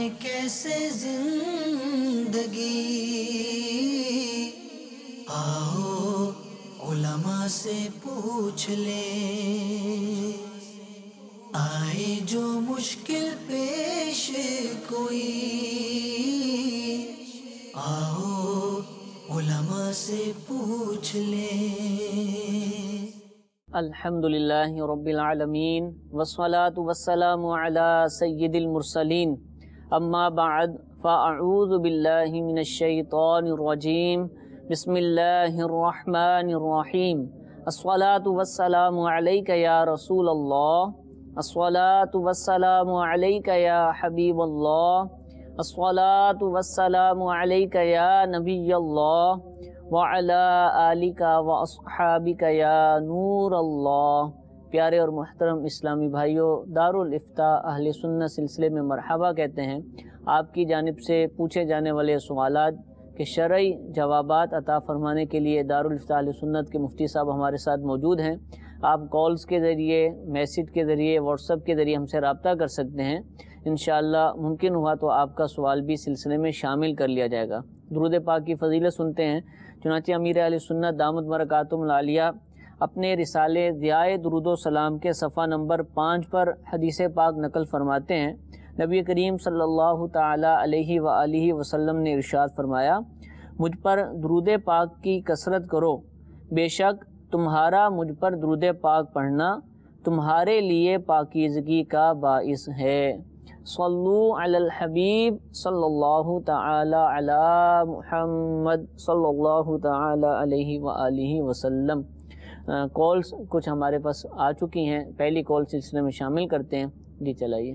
گزاریں کیسے زندگی، آؤ علماء سے پوچھ لیں، آئے جو مشکل پیش کوئی، آؤ علماء سے پوچھ لیں۔ الحمدللہ رب العالمین والصلاة والسلام علی سید المرسلین، اما بعد فاعوذ باللہ من الشیطان الرجیم، بسم اللہ الرحمن الرحیم۔ الصلاة والسلام علیک یا رسول اللہ، الصلاة والسلام علیک یا حبیب اللہ، الصلاة والسلام علیک یا نبی اللہ، وعلی آلک واصحابک یا نور اللہ۔ پیارے اور محترم اسلامی بھائیوں، دارالافتاء اہل سنت سلسلے میں مرحبا کہتے ہیں۔ آپ کی جانب سے پوچھے جانے والے سوالات کے شرعی جوابات عطا فرمانے کے لیے دارالافتاء اہل سنت کے مفتی صاحب ہمارے ساتھ موجود ہیں۔ آپ کالز کے ذریعے، میسیج کے ذریعے، واٹس ایپ کے ذریعے ہم سے رابطہ کر سکتے ہیں۔ انشاءاللہ ممکن ہوا تو آپ کا سوال بھی سلسلے میں شامل کر لیا جائے گا۔ درود پاک کی فضیلت سنتے ہیں۔ چنانچہ امیر اہل سنت دامت برکاتہم العالیہ اپنے رسالے ضیاء درود و سلام کے صفحہ نمبر 5 پر حدیث پاک نقل فرماتے ہیں۔ نبی کریم صلی اللہ تعالی علیہ وآلہ وسلم نے ارشاد فرمایا، مجھ پر درود پاک کی کثرت کرو، بے شک تمہارا مجھ پر درود پاک پڑھنا تمہارے لیے پاکیزگی کا باعث ہے۔ صلو علی الحبیب صلی اللہ تعالی علی محمد صلی اللہ تعالی علیہ وآلہ وسلم۔ کالز کچھ ہمارے پاس آ چکی ہیں، پہلی کال سلسلے میں شامل کرتے ہیں۔ جی چلائیے۔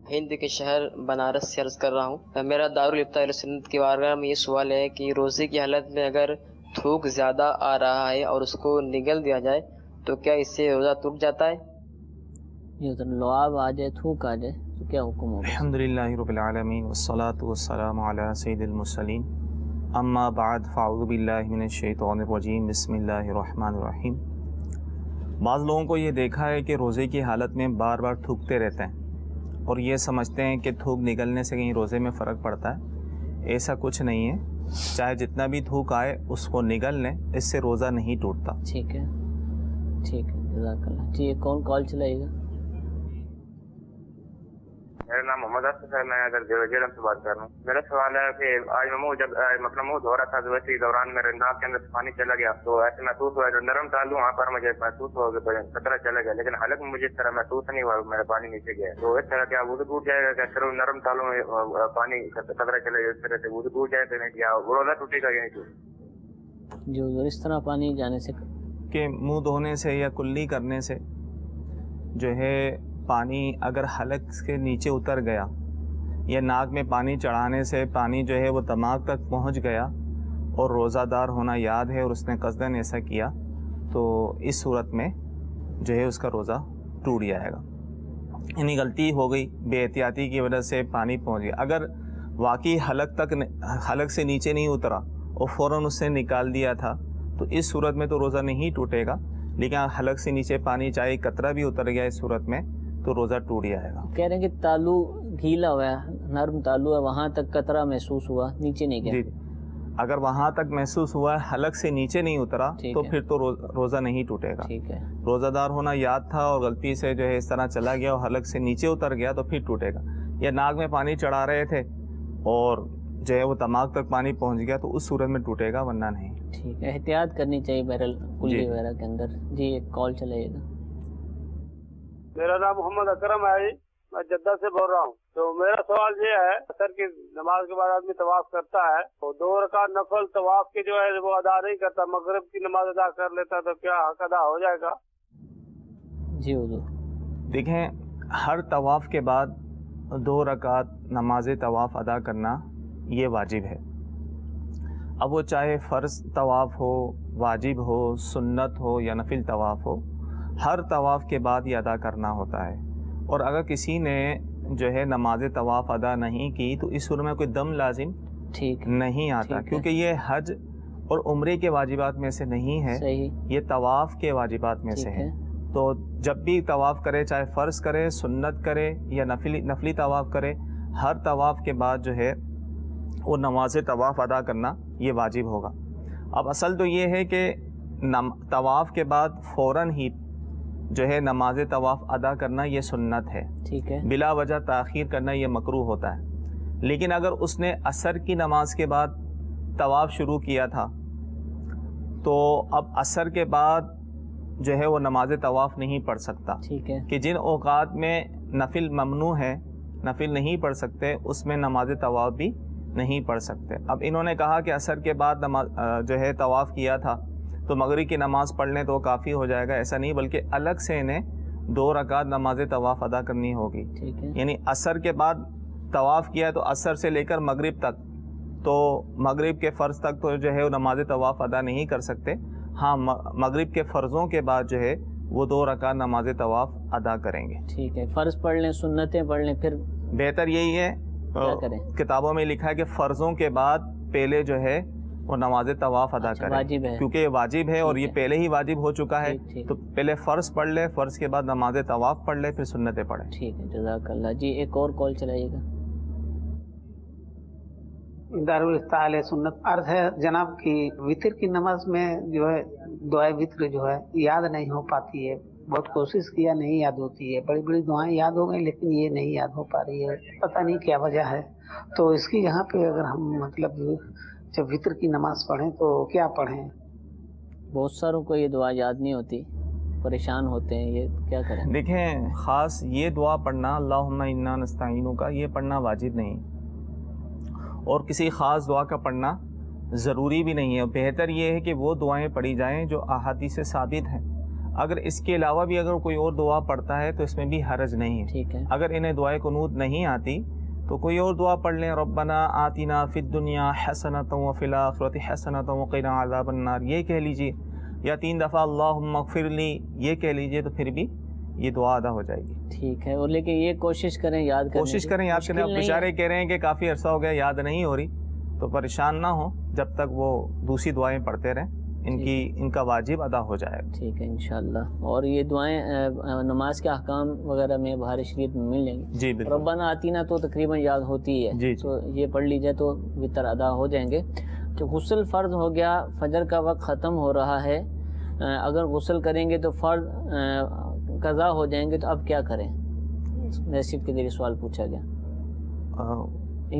ہند کے شہر بنارس سے عرض کر رہا ہوں۔ میرا دارالافتاء اہل سنت کی بارگاہ میں یہ سوال ہے کہ روزے کی حالت میں اگر تھوک زیادہ آ رہا ہے اور اس کو نگل دیا جائے تو کیا اس سے روزہ ٹوٹ جاتا ہے؟ یہ لعاب آ جائے، تھوک آ جائے تو کیا حکم ہوگا؟ الحمدللہ رب العالمین والصلاة والسلام علی سید المرسلین، اما بعد فاعوذ باللہ من الشیطان الرجیم، بسم اللہ الرحمن الرحیم۔ بعض لوگوں کو یہ دیکھا ہے کہ روزے کی حالت میں بار بار تھوکتے رہتے ہیں اور یہ سمجھتے ہیں کہ تھوک نگلنے سے کہیں روزے میں فرق پڑتا ہے۔ ایسا کچھ نہیں ہے، چاہے جتنا بھی تھوک آئے اس کو نگل لیں، اس سے روزہ نہیں ٹوٹتا۔ ٹھیک ہے، ٹھیک ہے، جزاک اللہ۔ جی کون کال چلائے گا؟ میرا نام محمد اسد ہے، میں اگر جیرم سے بات کر رہا ہوں۔ میرا سوال ہے کہ آج میں جب منہ دھو رہا تھا تو ویسے ہی دوران میرے ناک کے اندر پانی چلا گیا، تو ایسے محسوس ہوا جو نرم تالو وہاں پر مجھے محسوس ہوا کہ قطرہ چلا گیا، لیکن حالت میں مجھے اس طرح محسوس نہیں ہوا میرا پانی نیچے گیا۔ تو اس طرح کیا وضو ٹوٹ جائے گا؟ کیا صرف نرم تالو میں پانی قطرہ چلے گا، اس طرح سے وضو ٹوٹ جائے گا یا روزہ ٹوٹے گا یا نہیں ٹوٹے؟ جو اس طرح پانی جانے سے کہ منہ دھونے سے یا کلی کرنے سے جو ہے پانی اگر حلق کے نیچے اتر گیا یا ناک میں پانی چڑھانے سے پانی جو ہے وہ دماغ تک پہنچ گیا اور روزہ دار ہونا یاد ہے اور اس نے قصداً ایسا کیا، تو اس صورت میں جو ہے اس کا روزہ ٹوٹ جائے گا۔ یعنی غلطی ہو گئی، بے احتیاطی کی وجہ سے پانی پہنچ گیا۔ اگر واقعی حلق سے نیچے نہیں اترا اور فوراً اس نے نکال دیا تھا تو اس صورت میں تو روزہ نہیں ٹوٹے گا، لیکن حلق سے نیچے پانی چاہے قطرہ بھی اتر گیا اس صورت میں تو روزہ ٹوٹ جائے گا۔ کہہ رہے ہیں کہ تالو گھیلا ہوا ہے، نرم تالو ہے، وہاں تک قطرہ محسوس ہوا، نیچے نہیں گیا۔ جی، اگر وہاں تک محسوس ہوا ہے، حلق سے نیچے نہیں اترا تو پھر تو روزہ نہیں ٹوٹے گا۔ ٹھیک ہے، روزہ دار ہونا یاد تھا اور غلطی سے جو ہے اس طرح چلا گیا اور حلق سے نیچے اتر گیا تو پھر ٹوٹے گا۔ یا ناک میں پانی چڑھا رہے تھے اور جو ہے وہ دماغ تک پانی پہنچ گیا تو اس صورت میں ٹوٹے گا، ورنہ نہیں۔ ٹھیک ہے، احتیاط کرنی چاہیے بہرحال کلی وغیرہ کے اندر۔ جی ایک کال چلائیے گا۔ میرا نام محمد اکرم ہے، میں جدہ سے بول رہا ہوں۔ تو میرا سوال یہ ہے، عصر کی نماز کے بعد آدمی طواف کرتا ہے تو 2 رکعت نفل طواف کے جو ہے وہ ادا نہیں کرتا، مغرب کی نماز ادا کر لیتا تو کیا حق ادا ہو جائے گا؟ جی حضور، دیکھیں ہر طواف کے بعد 2 رکعت نماز طواف ادا کرنا یہ واجب ہے۔ اب وہ چاہے فرض طواف ہو، واجب ہو، سنت ہو یا نفل طواف ہو، ہر طواف کے بعد یہ ادا کرنا ہوتا ہے۔ اور اگر کسی نے جو ہے نماز طواف ادا نہیں کی تو اس صورت میں کوئی دم لازم نہیں آتا، کیونکہ یہ حج اور عمرے کے واجبات میں سے نہیں ہے، یہ طواف کے واجبات میں سے ہے۔ تو جب بھی طواف کرے، چاہے فرض کرے، سنت کرے یا نفلی طواف کرے، ہر طواف کے بعد جو ہے وہ نماز طواف ادا کرنا یہ واجب ہوگا۔ اب اصل تو یہ ہے کہ طواف کے بعد فوراً ہی جو ہے نماز طواف ادا کرنا یہ سنت ہے، ٹھیک ہے، بلا وجہ تاخیر کرنا یہ مکروہ ہوتا ہے۔ لیکن اگر اس نے عصر کی نماز کے بعد طواف شروع کیا تھا تو اب عصر کے بعد جو ہے وہ نماز طواف نہیں پڑھ سکتا، ٹھیک ہے، کہ جن اوقات میں نفل ممنوع ہے، نفل نہیں پڑھ سکتے، اس میں نماز طواف بھی نہیں پڑھ سکتے۔ اب انہوں نے کہا کہ عصر کے بعد جو ہے طواف کیا تھا تو مغرب کی نماز پڑھ لیں تو کافی ہو جائے گا، ایسا نہیں، بلکہ الگ سے انہیں 2 رکعت نماز طواف ادا کرنی ہوگی۔ ٹھیک ہے، یعنی عصر کے بعد طواف کیا تو عصر سے لے کر مغرب تک، تو مغرب کے فرض تک تو جو ہے وہ نماز طواف ادا نہیں کر سکتے، ہاں مغرب کے فرضوں کے بعد جو ہے وہ 2 رکعت نماز طواف ادا کریں گے۔ ٹھیک ہے، فرض پڑھ لیں، سنتیں پڑھ لیں، پھر بہتر یہی ہے، کیا کریں؟ کتابوں میں لکھا ہے کہ فرضوں کے بعد پہلے جو ہے وہ نماز طواف ادا اچھا، کریں، واجب ہے، کیونکہ یہ واجب ہے اور ٹھیک یہ ہے، پہلے ہی واجب ہو چکا ہے، ٹھیک ٹھیک تو پہلے فرض پڑھ لے، فرض کے بعد نماز طواف پڑھ لے، پھر سنتیں پڑھیں۔ ٹھیک ہے، جزاک اللہ جی۔ ایک اور کال چلائیے گا۔ دارالفتہ علیہ سنت عرض ہے جناب کی وطر کی نماز میں جو ہے دعائے وطر جو ہے یاد نہیں ہو پاتی ہے، بہت کوشش کیا نہیں یاد ہوتی ہے، بڑی بڑی دعائیں یاد ہو گئی لیکن یہ نہیں یاد ہو پا رہی ہے، پتہ نہیں کیا وجہ ہے۔ تو اس کی یہاں پہ اگر ہم مطلب جب وطر کی نماز پڑھیں تو کیا پڑھیں؟ بہت ساروں کو یہ دعا یاد نہیں ہوتی، پریشان ہوتے ہیں، یہ کیا کریں؟ دیکھیں، خاص یہ دعا پڑھنا اللہم انا نستعینک کا یہ پڑھنا واجب نہیں، اور کسی خاص دعا کا پڑھنا ضروری بھی نہیں ہے۔ بہتر یہ ہے کہ وہ دعائیں پڑھی جائیں جو احادیث سے ثابت ہیں۔ اگر اس کے علاوہ بھی اگر کوئی اور دعا پڑھتا ہے تو اس میں بھی حرج نہیں ہے۔ ٹھیک ہے، اگر انہیں دعائے قنوت نہیں آتی تو کوئی اور دعا پڑھ لیں، ربنا آتنا فی الدنیا حسنۃ وفی الآخرۃ حسنۃ وقنا عذاب النار، یہ کہہ لیجیے، یا 3 دفعہ اللہم اغفر لی یہ کہہ لیجیے، تو پھر بھی یہ دعا ادا ہو جائے گی۔ ٹھیک ہے، اور لیکن یہ کوشش کریں یاد کرنے کوشش کی، کریں یاد کریں۔ مشکل اب نہیں ہے۔ بیچارے کہہ رہے ہیں کہ کافی عرصہ ہو گیا یاد نہیں ہو رہی، تو پریشان نہ ہوں، جب تک وہ دوسری دعائیں پڑھتے رہیں، ان کا واجب ادا ہو جائے گا۔ ٹھیک ہے انشاءاللہ۔ اور یہ دعائیں نماز کے احکام وغیرہ میں بہار شریعت میں مل جائیں گی۔ جی بالکل، ربنا آتینا تو تقریباً یاد ہوتی ہے، جی تو یہ پڑھ لی جائے تو وطر ادا ہو جائیں گے۔ تو غسل فرض ہو گیا، فجر کا وقت ختم ہو رہا ہے، اگر غسل کریں گے تو فرض قضا ہو جائیں گے، تو اب کیا کریں؟ ریسیپ کے ذریعے سوال پوچھا گیا۔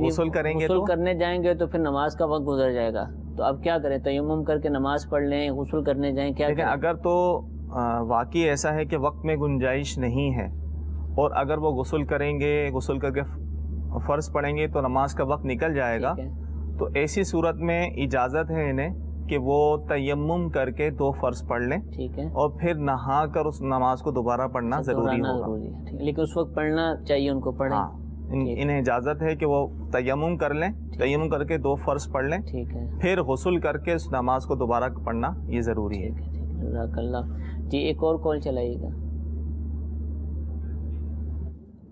غسل کریں گے غسل تو کرنے جائیں گے تو پھر نماز کا وقت گزر جائے گا، تو اب کیا کریں؟ تیمم کر کے نماز پڑھ لیں، غسل کرنے جائیں، کیا لیکن کریں؟ اگر تو واقعی ایسا ہے کہ وقت میں گنجائش نہیں ہے، اور اگر وہ غسل کریں گے، غسل کر کے فرض پڑھیں گے تو نماز کا وقت نکل جائے گا، ٹھیک ہے، تو ایسی صورت میں اجازت ہے انہیں کہ وہ تیمم کر کے 2 فرض پڑھ لیں، ٹھیک ہے، اور پھر نہا کر اس نماز کو دوبارہ پڑھنا ضروری دہرانا ہوگا۔ ضروری ہے، ٹھیک ہے، لیکن اس وقت پڑھنا چاہیے ان کو، پڑھیں۔ ہاں، انہیں اجازت ہے کہ وہ تیمم کر لیں، تیمم کر کے 2 فرض پڑھ لیں، ٹھیک ہے، پھر غسل کر کے اس نماز کو دوبارہ پڑھنا یہ ضروری ہے۔ ٹھیک ہے، ٹھیک ہے، جزاک اللہ جی۔ ایک اور کال چلائیے گا۔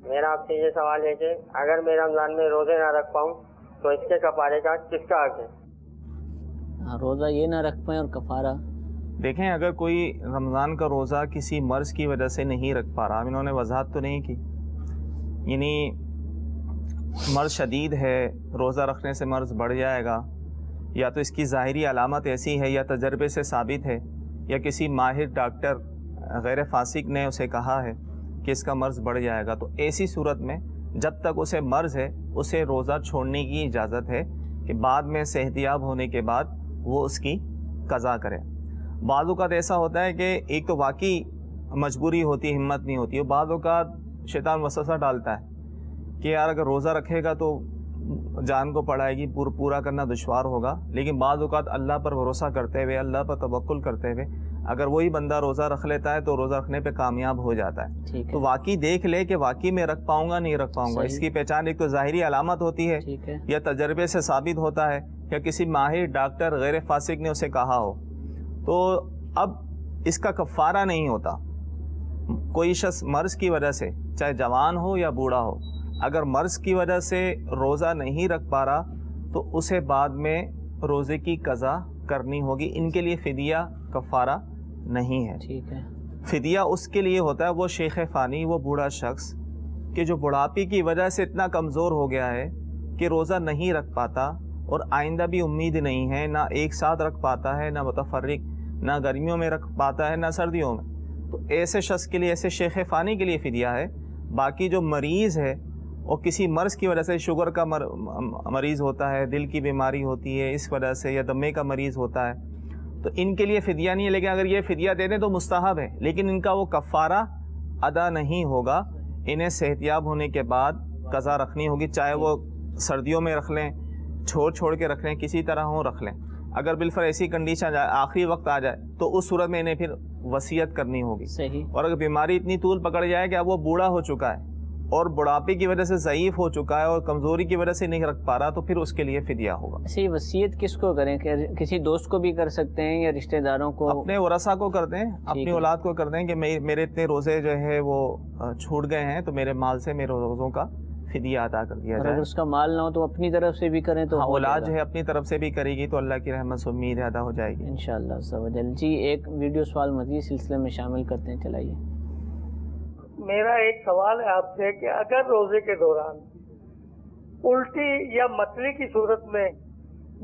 میرا آپ سے یہ سوال ہے کہ اگر میں رمضان میں روزے نہ رکھ پاؤں تو اس کے کفارے کا کس کا حق ہے؟ روزہ یہ نہ رکھ پائیں اور کفارہ؟ دیکھیں، اگر کوئی رمضان کا روزہ کسی مرض کی وجہ سے نہیں رکھ پا رہا، انہوں نے وضاحت تو نہیں کی، یعنی مرض شدید ہے، روزہ رکھنے سے مرض بڑھ جائے گا، یا تو اس کی ظاہری علامت ایسی ہے، یا تجربے سے ثابت ہے، یا کسی ماہر ڈاکٹر غیر فاسق نے اسے کہا ہے کہ اس کا مرض بڑھ جائے گا، تو ایسی صورت میں جب تک اسے مرض ہے اسے روزہ چھوڑنے کی اجازت ہے کہ بعد میں صحتیاب ہونے کے بعد وہ اس کی قضا کرے۔ بعض اوقات ایسا ہوتا ہے کہ ایک تو واقعی مجبوری ہوتی ہے، ہمت نہیں ہوتی ہے، بعض اوقات شیطان وسوسہ ڈالتا ہے کہ یار اگر روزہ رکھے گا تو جان کو پڑائے گی، پورا کرنا دشوار ہوگا، لیکن بعض اوقات اللہ پر بھروسہ کرتے ہوئے، اللہ پر توکل کرتے ہوئے اگر وہی بندہ روزہ رکھ لیتا ہے تو روزہ رکھنے پہ کامیاب ہو جاتا ہے۔ ٹھیک تو ہے، واقعی دیکھ لے کہ واقعی میں رکھ پاؤں گا نہیں رکھ پاؤں گا، اس کی پہچان ایک تو ظاہری علامت ہوتی ہے، ٹھیک ہے، یا تجربے سے ثابت ہوتا ہے، یا کسی ماہر ڈاکٹر غیر فاسق نے اسے کہا ہو، تو اب اس کا کفارہ نہیں ہوتا۔ کوئی شخص مرض کی وجہ سے، چاہے جوان ہو یا بوڑھا ہو، اگر مرض کی وجہ سے روزہ نہیں رکھ پا رہا تو اسے بعد میں روزے کی قضا کرنی ہوگی، ان کے لیے فدیہ کفارہ نہیں ہے۔ ٹھیک ہے، فدیہ اس کے لیے ہوتا ہے وہ شیخ فانی، وہ بوڑھا شخص کہ جو بڑھاپے کی وجہ سے اتنا کمزور ہو گیا ہے کہ روزہ نہیں رکھ پاتا اور آئندہ بھی امید نہیں ہے، نہ ایک ساتھ رکھ پاتا ہے، نہ متفرق، نہ گرمیوں میں رکھ پاتا ہے، نہ سردیوں میں. تو ایسے شخص کے لیے، ایسے شیخ فانی کے لیے فدیہ ہے. باقی جو مریض ہے اور کسی مرض کی وجہ سے، شوگر کا مریض ہوتا ہے، دل کی بیماری ہوتی ہے اس وجہ سے، یا دمے کا مریض ہوتا ہے، تو ان کے لیے فدیہ نہیں ہے. لیکن اگر یہ فدیہ دے دیں تو مستحب ہے، لیکن ان کا وہ کفارہ ادا نہیں ہوگا. انہیں صحتیاب ہونے کے بعد قضا رکھنی ہوگی، چاہے وہ سردیوں میں رکھ لیں، چھوڑ کے رکھ لیں، کسی طرح ہوں رکھ لیں. اگر بالفر ایسی کنڈیشن آخری وقت آ جائے تو اس صورت میں انہیں پھر وصیت کرنی ہوگی. صحیح. اور اگر بیماری اتنی طول پکڑ جائے کہ اب وہ بوڑھا ہو چکا ہے اور بڑھاپے کی وجہ سے ضعیف ہو چکا ہے اور کمزوری کی وجہ سے نہیں رکھ پا رہا، تو پھر اس کے لیے فدیہ ہوگا. اچھا، وصیت کس کو کریں؟ کہ کسی دوست کو بھی کر سکتے ہیں یا رشتہ داروں کو؟ اپنے ورثہ کو کر دیں، اپنی اولاد کو کر دیں کہ میرے اتنے روزے جو ہے وہ چھوٹ گئے ہیں، تو میرے مال سے میرے روزوں کا فدیہ ادا کر دیا جائے. اگر اس کا مال نہ ہو تو اپنی طرف سے بھی کریں تو اولاد جو ہے اپنی طرف سے بھی کرے گی تو اللہ کی رحمت سے امید ادا ہو جائے گی انشاءاللہ عز و جل. جی ایک ویڈیو سوال مزید سلسلے میں شامل کرتے ہیں، چلائیے. میرا ایک سوال ہے آپ سے کہ اگر روزے کے دوران الٹی یا متلی کی صورت میں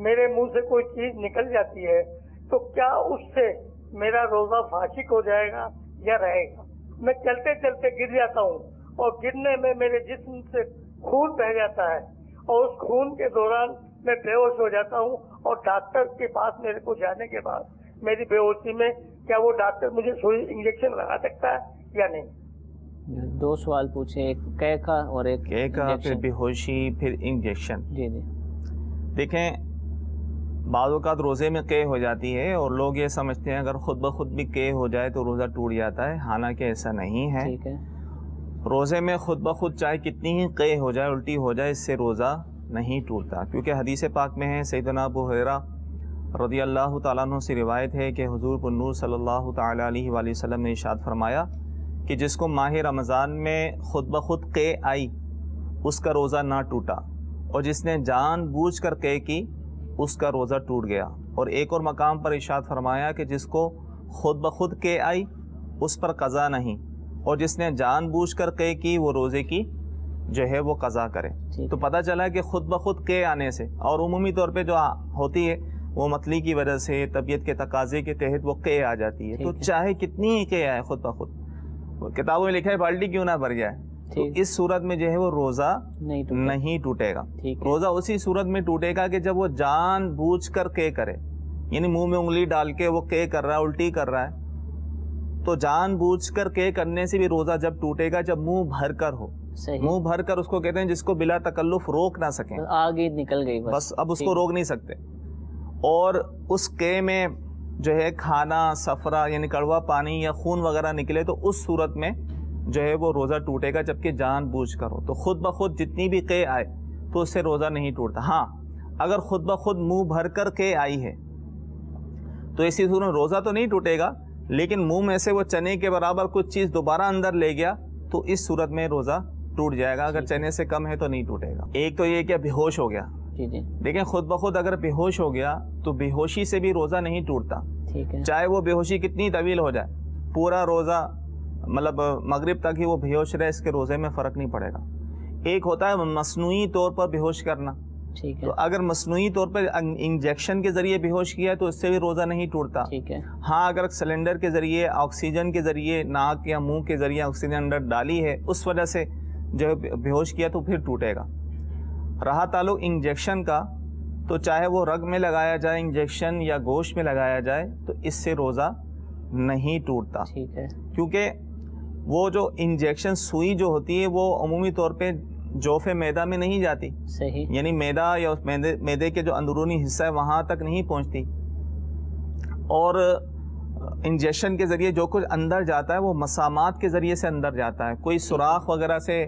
میرے منہ سے کوئی چیز نکل جاتی ہے تو کیا اس سے میرا روزہ فاسق ہو جائے گا یا رہے گا؟ میں چلتے چلتے گر جاتا ہوں اور گرنے میں میرے جسم سے خون بہ جاتا ہے اور اس خون کے دوران میں بے ہوش ہو جاتا ہوں، اور ڈاکٹر کے پاس میرے کو جانے کے بعد میری بے ہوشی میں کیا وہ ڈاکٹر مجھے سوئی انجیکشن لگا سکتا ہے یا نہیں؟ دو سوال پوچھے، ایک قے کا اور ایک قے کا، پھر بے ہوشی، پھر انجیکشن. جی جی. دیکھیں بعض اوقات روزے میں قے ہو جاتی ہے اور لوگ یہ سمجھتے ہیں اگر خود بخود بھی قے ہو جائے تو روزہ ٹوٹ جاتا ہے، حالانکہ ایسا نہیں ہے. ٹھیک ہے. روزے میں خود بخود چاہے کتنی ہی قے ہو جائے، الٹی ہو جائے، اس سے روزہ نہیں ٹوٹتا، کیونکہ حدیث پاک میں ہے، سیدنا ابو ہریرہ رضی اللہ تعالیٰ عنہ سے روایت ہے کہ حضور پنور صلی اللہ تعالیٰ علیہ وآلہ وسلم نے ارشاد فرمایا کہ جس کو ماہ رمضان میں خود بخود قے آئی اس کا روزہ نہ ٹوٹا، اور جس نے جان بوجھ کر قے کی اس کا روزہ ٹوٹ گیا. اور ایک اور مقام پر ارشاد فرمایا کہ جس کو خود بخود قے آئی اس پر قضا نہیں، اور جس نے جان بوجھ کر قے کی وہ روزے کی جو ہے وہ قضا کرے. تو پتہ چلا کہ خود بخود قے آنے سے، اور عمومی طور پہ جو ہوتی ہے وہ متلی کی وجہ سے، طبیعت کے تقاضے کے تحت وہ قے آ جاتی ہے، تو چاہے کتنی ہی قے آئے خود بخود، کتابوں میں لکھا ہے بالٹی کیوں نہ بھر جائے، تو اس صورت میں جو ہے وہ روزہ نہیں ٹوٹے گا. روزہ اسی صورت میں ٹوٹے گا کہ جب وہ جان بوجھ کر قے کرے، یعنی منہ میں انگلی ڈال کے وہ قے کر رہا ہے، الٹی کر رہا ہے، تو جان بوجھ کر قے کرنے سے بھی روزہ جب ٹوٹے گا جب منہ بھر کر ہو. منہ بھر کر اس کو کہتے ہیں جس کو بلا تکلف روک نہ سکیں، آگے نکل گئی بس اب اس کو روک نہیں سکتے. اور اس قے میں جو ہے کھانا، سفرہ یعنی کڑوا پانی یا خون وغیرہ نکلے تو اس صورت میں جو ہے وہ روزہ ٹوٹے گا، جبکہ جان بوجھ کر ہو. تو خود بخود جتنی بھی قے آئے تو اس سے روزہ نہیں ٹوٹتا. ہاں اگر خود بخود منہ بھر کر قے آئی ہے تو اسی صورت میں روزہ تو نہیں ٹوٹے گا، لیکن منہ میں سے وہ چنے کے برابر کچھ چیز دوبارہ اندر لے گیا تو اس صورت میں روزہ ٹوٹ جائے گا. اگر چنے سے کم ہے تو نہیں ٹوٹے گا. ایک تو یہ کہ بے ہوش ہو گیا، دیکھیں خود بخود اگر بے ہوش ہو گیا تو بے ہوشی سے بھی روزہ نہیں ٹوٹتا، چاہے وہ بے ہوشی کتنی طویل ہو جائے، پورا روزہ مطلب مغرب تک ہی وہ بے ہوش رہے، اس کے روزے میں فرق نہیں پڑے گا. ایک ہوتا ہے مصنوعی طور پر بے ہوش کرنا، تو اگر مصنوعی طور پر انجیکشن کے ذریعے بے ہوش کیا تو اس سے بھی روزہ نہیں ٹوٹتا. ہاں اگر سلنڈر کے ذریعے، آکسیجن کے ذریعے، ناک یا منہ کے ذریعے آکسیجن اندر ڈالی ہے اس وجہ سے جو بے ہوش کیا تو پھر ٹوٹے گا. رہا تعلق انجیکشن کا، تو چاہے وہ رگ میں لگایا جائے انجیکشن یا گوشت میں لگایا جائے تو اس سے روزہ نہیں ٹوٹتا. کیونکہ وہ جو انجیکشن سوئی جو ہوتی ہے وہ عمومی طور پہ جوف معدہ میں نہیں جاتی، یعنی معدہ یا معدے کے جو اندرونی حصہ ہے وہاں تک نہیں پہنچتی، اور انجیکشن کے ذریعے جو کچھ اندر جاتا ہے وہ مسامات کے ذریعے سے اندر جاتا ہے، کوئی سوراخ وغیرہ سے،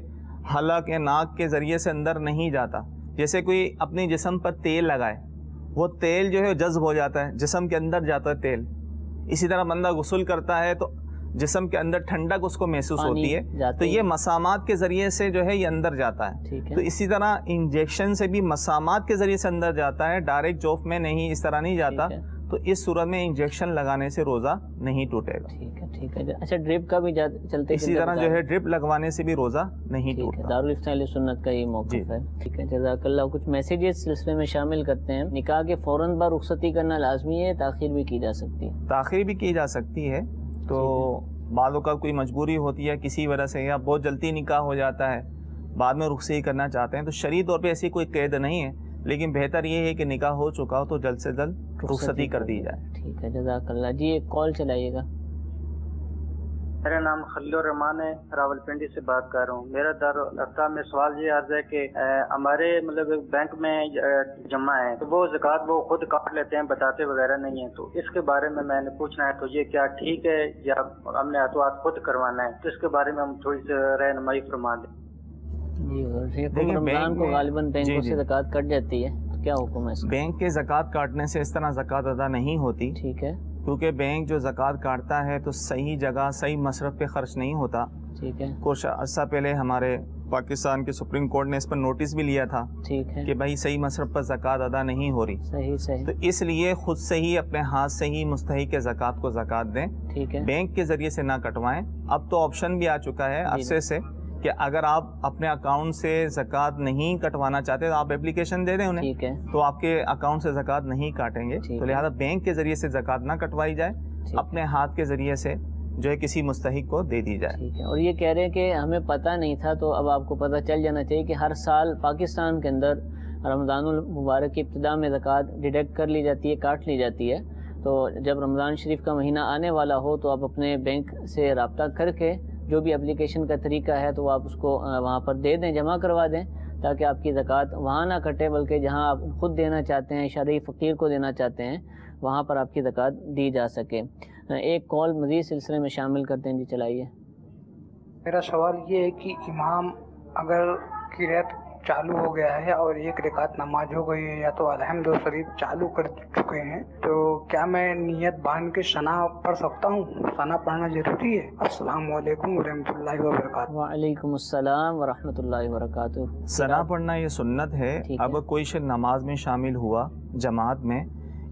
حلق یا ناک کے ذریعے سے اندر نہیں جاتا. جیسے کوئی اپنے جسم پر تیل لگائے، وہ تیل جو ہے جذب ہو جاتا ہے، جسم کے اندر جاتا ہے تیل. اسی طرح بندہ غسل کرتا ہے تو جسم کے اندر ٹھنڈک اس کو محسوس ہوتی ہے، تو یہ مسامات کے ذریعے سے جو ہے یہ اندر جاتا ہے. تو اسی طرح انجیکشن سے بھی مسامات کے ذریعے سے اندر جاتا ہے، ڈائریکٹ جوف میں نہیں، اس طرح نہیں جاتا. تو اس صورت میں انجیکشن لگانے سے روزہ نہیں ٹوٹے گا. ٹھیک ہے. اچھا ڈرپ کا بھی چلتے اسی طرح جو ہے ڈرپ لگوانے سے بھی روزہ نہیں ٹوٹتا. دارالفتہ اہل سنت کا یہ موقف ہے. ٹھیک ہے جزاک اللہ. کچھ میسیجز سلسلے میں شامل کرتے ہیں. نکاح کے فوراً بعد رخصتی کرنا لازمی ہے، تاخیر بھی کی جا سکتی ہے؟ تاخیر بھی کی جا سکتی ہے. تو بعض اوقات کوئی مجبوری ہوتی ہے کسی وجہ سے، یا بہت جلدی نکاح ہو جاتا ہے، بعد میں رخصتی کرنا چاہتے ہیں، تو شرعی طور پہ ایسی کوئی قید نہیں ہے، لیکن بہتر یہ ہے کہ نکاح ہو چکا ہو تو جلد سے جلد رخصتی کر دی جائے. ٹھیک ہے جزاک اللہ. جی ایک کال چلائیے گا. میرا نام خلیل الرحمان ہے، راول پنڈی سے بات کر رہا ہوں. میرا دارالفتہ میں سوال یہ عرض ہے کہ ہمارے مطلب بینک میں جمع ہے تو وہ زکوٰۃ وہ خود کاٹ لیتے ہیں، بتاتے وغیرہ نہیں ہیں، تو اس کے بارے میں نے پوچھنا ہے تو یہ کیا ٹھیک ہے یا ہم نے ہاتھ خود کروانا ہے؟ تو اس کے بارے میں ہم تھوڑی سی رہنمائی فرما دیں. جی رمضان کو غالباً بینکوں سے زکوٰۃ کٹ جاتی ہے، تو کیا حکم ہے اس کا؟ بینک کے زکوٰۃ کاٹنے سے اس طرح زکوٰۃ ادا نہیں ہوتی. ٹھیک ہے. کیونکہ بینک جو زکوٰۃ کاٹتا ہے تو صحیح جگہ صحیح مصرف پہ خرچ نہیں ہوتا. ٹھیک ہے. کچھ عرصہ پہلے ہمارے پاکستان کے سپریم کورٹ نے اس پر نوٹس بھی لیا تھا. ٹھیک ہے. کہ بھائی صحیح مصرف پر زکوٰۃ ادا نہیں ہو رہی. صحیح. تو اس لیے خود سے ہی اپنے ہاتھ سے ہی مستحق زکوٰۃ کو زکوٰۃ دیں. ٹھیک ہے. بینک کے ذریعے سے نہ کٹوائیں. اب تو آپشن بھی آ چکا ہے عرصے سے کہ اگر آپ اپنے اکاؤنٹ سے زکوٰۃ نہیں کٹوانا چاہتے تو آپ اپلیکیشن دے دیں انہیں. ٹھیک ہے. تو آپ کے اکاؤنٹ سے زکوٰۃ نہیں کاٹیں گے. تو لہٰذا بینک کے ذریعے سے زکوٰۃ نہ کٹوائی جائے، اپنے ہاتھ کے ذریعے سے جو ہے کسی مستحق کو دے دی جائے. ٹھیک ہے. اور یہ کہہ رہے ہیں کہ ہمیں پتہ نہیں تھا، تو اب آپ کو پتہ چل جانا چاہیے کہ ہر سال پاکستان کے اندر رمضان المبارک کی ابتدا میں زکوٰۃ ڈیڈکٹ کر لی جاتی ہے، کاٹ لی جاتی ہے. تو جب رمضان شریف کا مہینہ آنے والا ہو تو آپ اپنے بینک سے رابطہ کر کے جو بھی اپلیکیشن کا طریقہ ہے تو آپ اس کو وہاں پر دے دیں، جمع کروا دیں، تاکہ آپ کی زکوٰۃ وہاں نہ کٹے، بلکہ جہاں آپ خود دینا چاہتے ہیں، شرعی فقیر کو دینا چاہتے ہیں، وہاں پر آپ کی زکوٰۃ دی جا سکے. ایک کال مزید سلسلے میں شامل کرتے ہیں. جی چلائیے. میرا سوال یہ ہے کہ امام اگر قرات چالو ہو گیا ہے اور ایک رکعت نماز ہو گئی ہے یا تو الحمد شریف چالو کر چکے ہیں، تو کیا میں نیت باندھ کے ثنا پڑھ سکتا ہوں؟ ثنا پڑھنا ضروری ہے؟ السلام علیکم ورحمۃ اللہ وبرکاتہ. وعلیکم السلام ورحمۃ اللہ وبرکاتہ. ثنا پڑھنا یہ سنت ہے. اب کوئی شخص نماز میں شامل ہوا جماعت میں،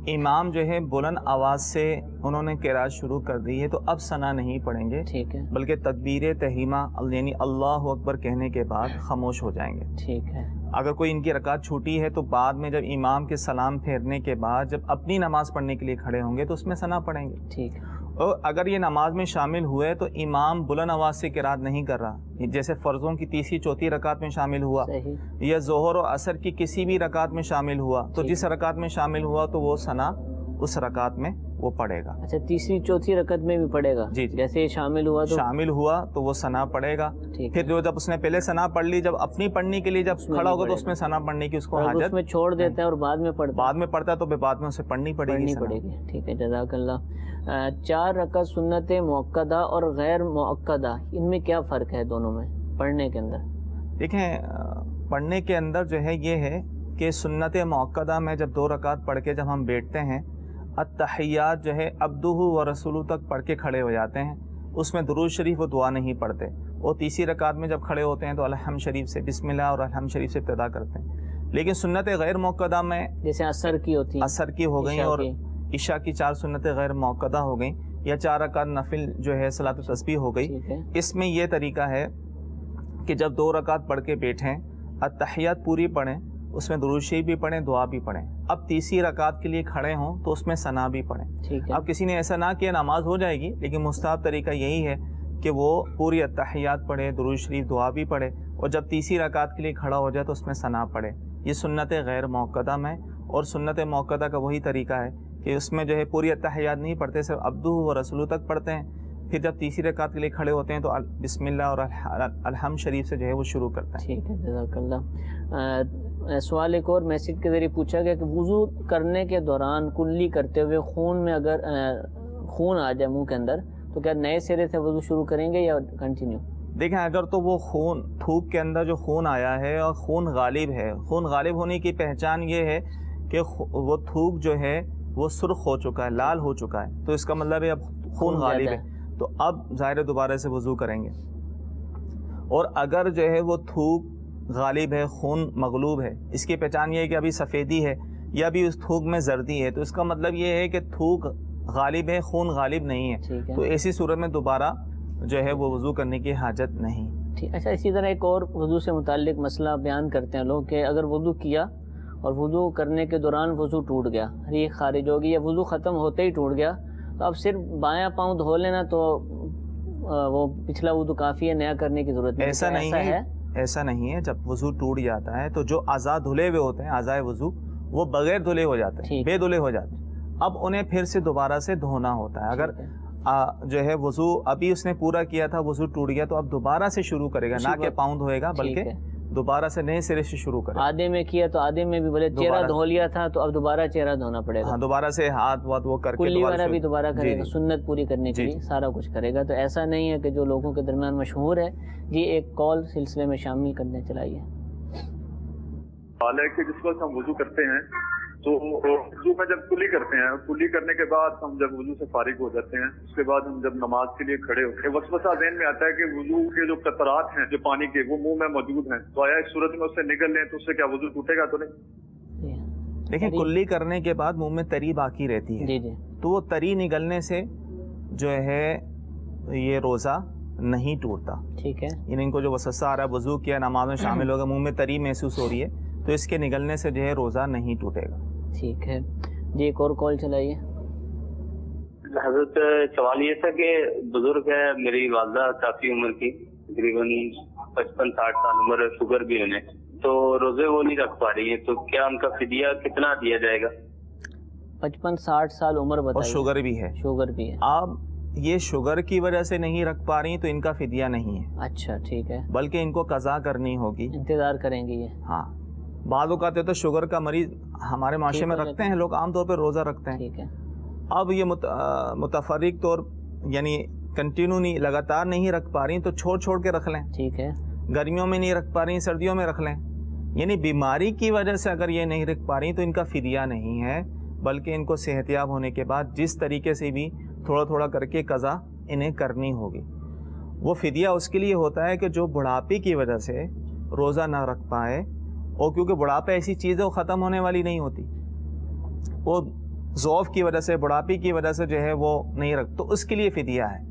امام جو ہے بلند آواز سے انہوں نے قرات شروع کر دی ہے، تو اب ثنا نہیں پڑھیں گے. ٹھیک ہے. بلکہ تکبیر تحریمہ یعنی اللہ اکبر کہنے کے بعد خاموش ہو جائیں گے. ٹھیک ہے. اگر کوئی ان کی رکعت چھوٹی ہے تو بعد میں جب امام کے سلام پھیرنے کے بعد جب اپنی نماز پڑھنے کے لیے کھڑے ہوں گے تو اس میں ثنا پڑھیں گے. ٹھیک ہے. اور اگر یہ نماز میں شامل ہوئے تو امام بلند آواز سے قرات نہیں کر رہا، جیسے فرضوں کی تیسری چوتھی رکعت میں شامل ہوا یا ظہر و عصر کی کسی بھی رکعت میں شامل ہوا، تو جس رکعت میں شامل ہوا تو وہ ثنا اس رکعت میں وہ پڑھے گا. اچھا تیسری چوتھی رکعت میں بھی پڑھے گا؟ جی جیسے شامل ہوا تو وہ ثنا پڑھے گا. پھر جو جب اس نے پہلے ثنا پڑھ لی، جب اپنی پڑھنے کے لیے جب کھڑا ہوگا تو اس میں ثنا پڑھنے کی اس کو حاجت، اس میں چھوڑ دیتا ہے اور بعد میں پڑھتا ہے تو بعد میں اسے پڑھنی پڑے گی. ٹھیک ہے جزاک اللہ. 4 رکعت سنت مؤکدہ اور غیر مؤکدہ، ان میں کیا فرق ہے دونوں میں پڑھنے کے اندر؟ دیکھیں پڑھنے کے اندر جو ہے یہ ہے کہ سنت مؤکدہ میں جب 2 رکعت پڑھ کے جب ہم بیٹھتے ہیں، التحیات جو ہے عبدہ و رسولہ تک پڑھ کے کھڑے ہو جاتے ہیں، اس میں درود شریف و دعا نہیں پڑھتے. اور تیسری رکعت میں جب کھڑے ہوتے ہیں تو الحمد شریف سے بسم اللہ اور الحمد شریف سے ابتدا کرتے ہیں. لیکن سنت غیر مؤکدہ میں جیسے عصر کی ہوتی ہیں، عصر کی ہو گئیں اور عشاء کی 4 سنتیں غیر مؤکدہ ہو گئیں، یا 4 رکعت نفل جو ہے صلاۃ التسبیح ہو گئی. اس میں یہ طریقہ ہے کہ جب 2 رکعت پڑھ کے بیٹھیں، التحیات پوری پڑھیں، اس میں درود شریف بھی پڑھیں، دعا بھی پڑھیں. اب تیسری رکعت کے لیے کھڑے ہوں تو اس میں ثنا بھی پڑھیں. اب کسی نے ایسا نہ کیا نماز ہو جائے گی، لیکن مستحب طریقہ یہی ہے کہ وہ پوری التحیات پڑھے، درود شریف دعا بھی پڑھے، اور جب تیسری رکعت کے لیے کھڑا ہو جائے تو اس میں ثنا پڑھے. یہ سنت غیر مؤکدہ میں. اور سنت مؤکدہ کا وہی طریقہ ہے کہ اس میں جو ہے پوری التحیات نہیں پڑھتے، صرف عبدہ و رسولہ تک پڑھتے ہیں. پھر جب تیسری رکعت کے لیے کھڑے ہوتے ہیں تو بسم اللہ اور الحمد شریف سے جو ہے وہ شروع کرتے ہیں. ٹھیک ہے جزاک اللہ. سوال ایک اور میسج کے ذریعے پوچھا گیا کہ وضو کرنے کے دوران کلی کرتے ہوئے خون میں اگر خون آ جائے منہ کے اندر تو کیا نئے سرے سے وضو شروع کریں گے یا کنٹینیو؟ دیکھیں اگر تو وہ خون تھوک کے اندر جو خون آیا ہے اور خون غالب ہے، خون غالب ہونے کی پہچان یہ ہے کہ وہ تھوک جو ہے وہ سرخ ہو چکا ہے، لال ہو چکا ہے، تو اس کا مطلب ہے اب خون غالب ہے، تو اب ظاہر دوبارہ سے وضو کریں گے. اور اگر جو ہے وہ تھوک غالب ہے، خون مغلوب ہے، اس کی پہچان یہ ہے کہ ابھی سفیدی ہے، یا بھی اس تھوک میں زردی ہے تو اس کا مطلب یہ ہے کہ تھوک غالب ہے، خون غالب نہیں ہے، تو ایسی صورت میں دوبارہ جو ہے وہ وضو کرنے کی حاجت نہیں. اچھا، اسی طرح ایک اور وضو سے متعلق مسئلہ بیان کرتے ہیں لوگ کہ اگر وضو کیا اور وضو کرنے کے دوران وضو ٹوٹ گیا، ریح خارج ہوگی یا وضو ختم ہوتے ہی ٹوٹ گیا، تو اب صرف بایاں پاؤں دھو لینا تو وہ پچھلا وضو کافی ہے، نیا کرنے کی ضرورت نہیں. ایسا نہیں ہے، ایسا نہیں ہے. جب وضو ٹوٹ جاتا ہے تو جو اعضاء دھلے ہوئے ہوتے ہیں، اعضاء وضو، وہ بغیر دھلے ہو جاتے ہیں، بے دھلے ہو جاتے ہیں. اب انہیں پھر سے دوبارہ سے دھونا ہوتا ہے. اگر جو ہے وضو ابھی اس نے پورا کیا تھا، وضو ٹوٹ گیا، تو اب دوبارہ سے شروع کرے گا، نہ کہ پاؤں دھوئے گا بلکہ دوبارہ سے نئے سرے سے شروع کرے. آدھے میں کیا تو آدھے میں بھی بولے چہرہ دھو لیا تھا تو اب دوبارہ چہرہ دھونا پڑے گا. ہاں، دوبارہ سے ہاتھ وات وہ کر کے کلی والا بھی دوبارہ کرے گا، سنت پوری کرنے کے لیے سارا کچھ کرے گا. تو ایسا نہیں ہے کہ جو لوگوں کے درمیان مشہور ہے. جی ایک کال سلسلے میں شامل کرنے چلائیے. حالانکہ جس وقت ہم وضو کرتے ہیں تو وضو میں جب کلی کرتے ہیں، کلی کرنے کے بعد ہم جب وضو سے فارغ ہو جاتے ہیں، اس کے بعد ہم جب نماز کے لیے کھڑے ہوتے ہیں، وسوسہ ذہن میں آتا ہے کہ وضو کے جو قطرات ہیں جو پانی کے وہ منہ میں موجود ہیں، تو آیا اس صورت میں اس سے نگل لیں تو اس سے کیا وضو ٹوٹے گا تو نہیں؟ دیکھیں، کلی کرنے کے بعد منہ میں تری باقی رہتی ہے، تو وہ تری نگلنے سے جو ہے یہ روزہ نہیں ٹوٹتا. ٹھیک ہے، یعنی ان کو جو وسوسہ آ رہا ہے، وضو کیا، نماز میں شامل ہوگا، منہ میں تری محسوس ہو رہی ہے، تو اس کے نگلنے سے جو ہے روزہ نہیں ٹوٹے گا. ٹھیک ہے جی، ایک اور کال چلائیے. حضرت سوال یہ تھا کہ بزرگ ہے میری والدہ، کافی عمر کی، تقریباً 55-60 سال عمر، شوگر بھی انہیں، تو روزے وہ نہیں رکھ پا رہی ہیں، تو کیا ان کا فدیہ کتنا دیا جائے گا؟ 55-60 سال عمر بتائیے. اور شوگر بھی ہے. شوگر بھی ہے. اب یہ شوگر کی وجہ سے نہیں رکھ پا رہی تو ان کا فدیہ نہیں ہے. اچھا ٹھیک ہے، بلکہ ان کو قضا کرنی ہوگی، انتظار کریں گے یہ. ہاں، بعض اوقات تو شوگر کا مریض ہمارے معاشرے میں رکھتے ہیں لوگ، عام طور پہ روزہ رکھتے ہیں. ٹھیک ہے. اب یہ متفرق طور یعنی کنٹینیو نہیں، لگاتار نہیں رکھ پا رہی تو چھوڑ کے رکھ لیں. ٹھیک ہے. گرمیوں میں نہیں رکھ پا رہی، سردیوں میں رکھ لیں. یعنی بیماری کی وجہ سے اگر یہ نہیں رکھ پا رہی تو ان کا فدیہ نہیں ہے، بلکہ ان کو صحت یاب ہونے کے بعد جس طریقے سے بھی تھوڑا تھوڑا کر کے قضا انہیں کرنی ہوگی. وہ فدیہ اس کے لیے ہوتا ہے کہ جو بڑھاپے کی وجہ سے روزہ نہ رکھ پائے، اور کیونکہ بڑھاپا ایسی چیز ہے وہ ختم ہونے والی نہیں ہوتی، وہ ضعف کی وجہ سے، بڑھاپے کی وجہ سے جو ہے وہ نہیں رکھ، تو اس کے لیے فدیہ ہے.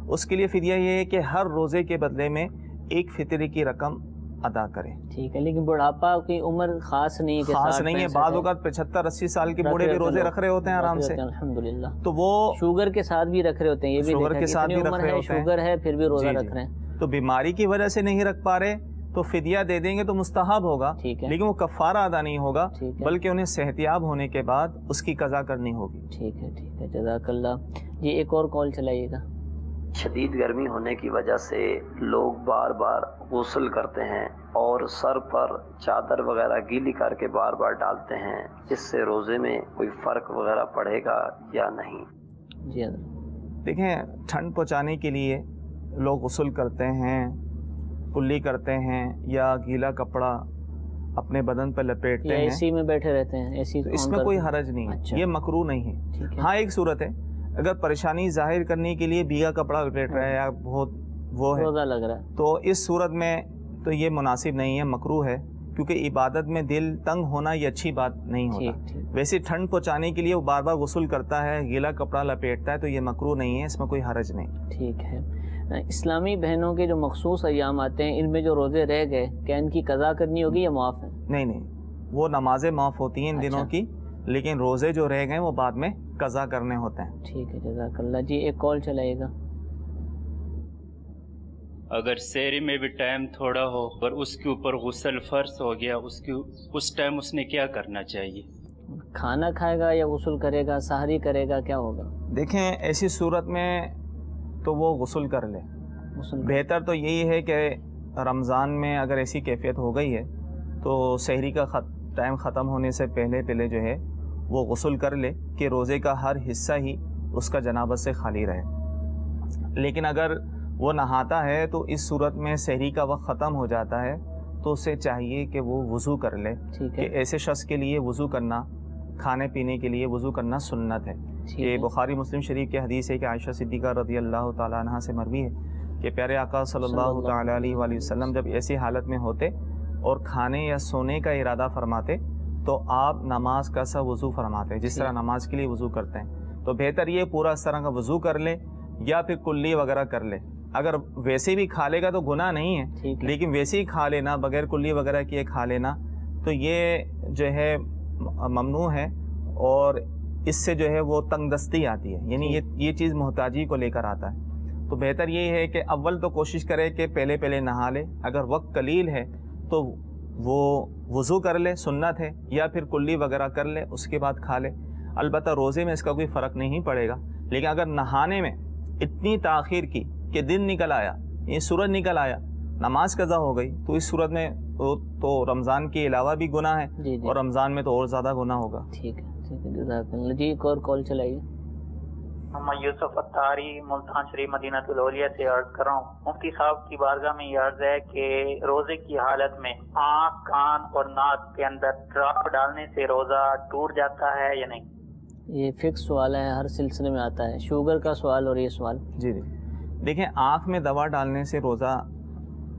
اس کے لیے فدیہ یہ ہے کہ ہر روزے کے بدلے میں ایک فطرے کی رقم ادا کرے. ٹھیک ہے، لیکن بڑھاپا کی عمر خاص نہیں ہے، خاص نہیں ہے. بعض اوقات 75-80 سال کے بوڑھے بھی روزے رکھ رہے ہوتے ہیں آرام سے، الحمدللہ. تو وہ شوگر کے ساتھ بھی رکھ رہے ہوتے ہیں، یہ بھی شوگر کے ساتھ بھی رکھ رہے ہوتے ہیں، شوگر ہے پھر بھی روزہ رکھ رہے ہیں. تو بیماری کی وجہ سے نہیں رکھ پا رہے تو فدیہ دے دیں گے تو مستحب ہوگا، لیکن وہ کفارہ ادا نہیں ہوگا، بلکہ انہیں صحتیاب ہونے کے بعد اس کی قضا کرنی ہوگی. ٹھیک ہے ٹھیک ہے، جزاک اللہ. جی ایک اور کال چلائیے گا. شدید گرمی ہونے کی وجہ سے لوگ بار بار غسل کرتے ہیں اور سر پر چادر وغیرہ گیلی کر کے بار بار ڈالتے ہیں، اس سے روزے میں کوئی فرق وغیرہ پڑے گا یا نہیں؟ جی دیکھیں، ٹھنڈ پہنچانے کے لیے لوگ غسل کرتے ہیں، کلی کرتے ہیں، یا گیلا کپڑا اپنے بدن پر لپیٹتے ہیں، اے سی میں بیٹھے رہتے ہیں، اے سی، اس میں کوئی حرج نہیں ہے. یہ مکروہ نہیں ہے. ہاں، ایک صورت ہے اگر پریشانی ظاہر کرنے کے لیے بھیگا کپڑا لپیٹ رہا ہے یا بہت وہ ہے، روزہ لگ رہا ہے، تو اس صورت میں تو یہ مناسب نہیں ہے، مکروہ ہے، کیونکہ عبادت میں دل تنگ ہونا یہ اچھی بات نہیں ہوتا. ویسے ٹھنڈ پہنچانے کے لیے وہ بار بار غسل کرتا ہے، گیلا کپڑا لپیٹتا ہے، تو یہ مکروہ نہیں ہے، اس میں کوئی حرج نہیں. ٹھیک ہے. اسلامی بہنوں کے جو مخصوص ایام آتے ہیں، ان میں جو روزے رہ گئے، کیا ان کی قضا کرنی ہوگی یا معاف ہے؟ نہیں، وہ نمازیں معاف ہوتی ہیں ان دنوں کی، لیکن روزے جو رہ گئے وہ بعد میں قضا کرنے ہوتے ہیں. ٹھیک ہے، جزاک اللہ. جی ایک کال چلائے گا. اگر سحری میں بھی ٹائم تھوڑا ہو اور اس کے اوپر غسل فرض ہو گیا، اس ٹائم اس نے کیا کرنا چاہیے؟ کھانا کھائے گا یا غسل کرے گا، سحری کرے گا، کیا ہوگا؟ دیکھیں، ایسی صورت میں تو وہ غسل کر لے. بہتر تو یہی ہے کہ رمضان میں اگر ایسی کیفیت ہو گئی ہے تو سحری کا ٹائم ختم ہونے سے پہلے جو ہے وہ غسل کر لے کہ روزے کا ہر حصہ ہی اس کا جنابت سے خالی رہے. لیکن اگر وہ نہاتا ہے تو اس صورت میں سحری کا وقت ختم ہو جاتا ہے، تو اسے چاہیے کہ وہ وضو کر لے، کہ ایسے شخص کے لیے وضو کرنا، کھانے پینے کے لیے وضو کرنا سنت ہے. کہ بخاری مسلم شریف کی حدیث ہے کہ عائشہ صدیقہ رضی اللہ تعالیٰ عنہ سے مروی ہے کہ پیارے آقا صلی اللہ تعالیٰ علیہ وآلہ وسلم جب ایسی حالت میں ہوتے اور کھانے یا سونے کا ارادہ فرماتے تو آپ نماز کا سا وضو فرماتے ہیں جس طرح نماز کے لیے وضو کرتے ہیں، تو بہتر یہ پورا اس طرح کا وضو کر لے یا پھر کلی وغیرہ کر لے. اگر ویسے بھی کھا لے گا تو گناہ نہیں ہے، لیکن ویسے ہی کھا لینا بغیر کلی وغیرہ کیے کھا لینا تو یہ جو ہے ممنوع ہے، اور اس سے جو ہے وہ تنگ دستی آتی ہے، یعنی یہ چیز محتاجی کو لے کر آتا ہے. تو بہتر یہ ہے کہ اول تو کوشش کرے کہ پہلے نہا لے، اگر وقت قلیل ہے تو وہ وضو کر لے، سنت ہے، یا پھر کلی وغیرہ کر لے اس کے بعد کھا لے. البتہ روزے میں اس کا کوئی فرق نہیں پڑے گا، لیکن اگر نہانے میں اتنی تاخیر کی کہ دن نکل آیا، یہ سورج نکل آیا، نماز قضا ہو گئی، تو اس صورت میں تو رمضان کے علاوہ بھی گناہ ہے، اور رمضان میں تو اور زیادہ گناہ ہوگا. ٹھیک ہے جزاک اللہ. جی ایک اور کال چلائیے. محمد یوسف اتاری ملتان شریف مدینہ الاولیاء سے عرض کر رہا ہوں. مفتی صاحب کی بارگاہ میں یہ عرض ہے کہ روزے کی حالت میں آنکھ، کان اور ناک کے اندر ڈراپ ڈالنے سے روزہ ٹوٹ جاتا ہے یا نہیں؟ یہ فکس سوال ہے، ہر سلسلے میں آتا ہے، شوگر کا سوال اور یہ سوال. جی دیکھیں، آنکھ میں دوا ڈالنے سے روزہ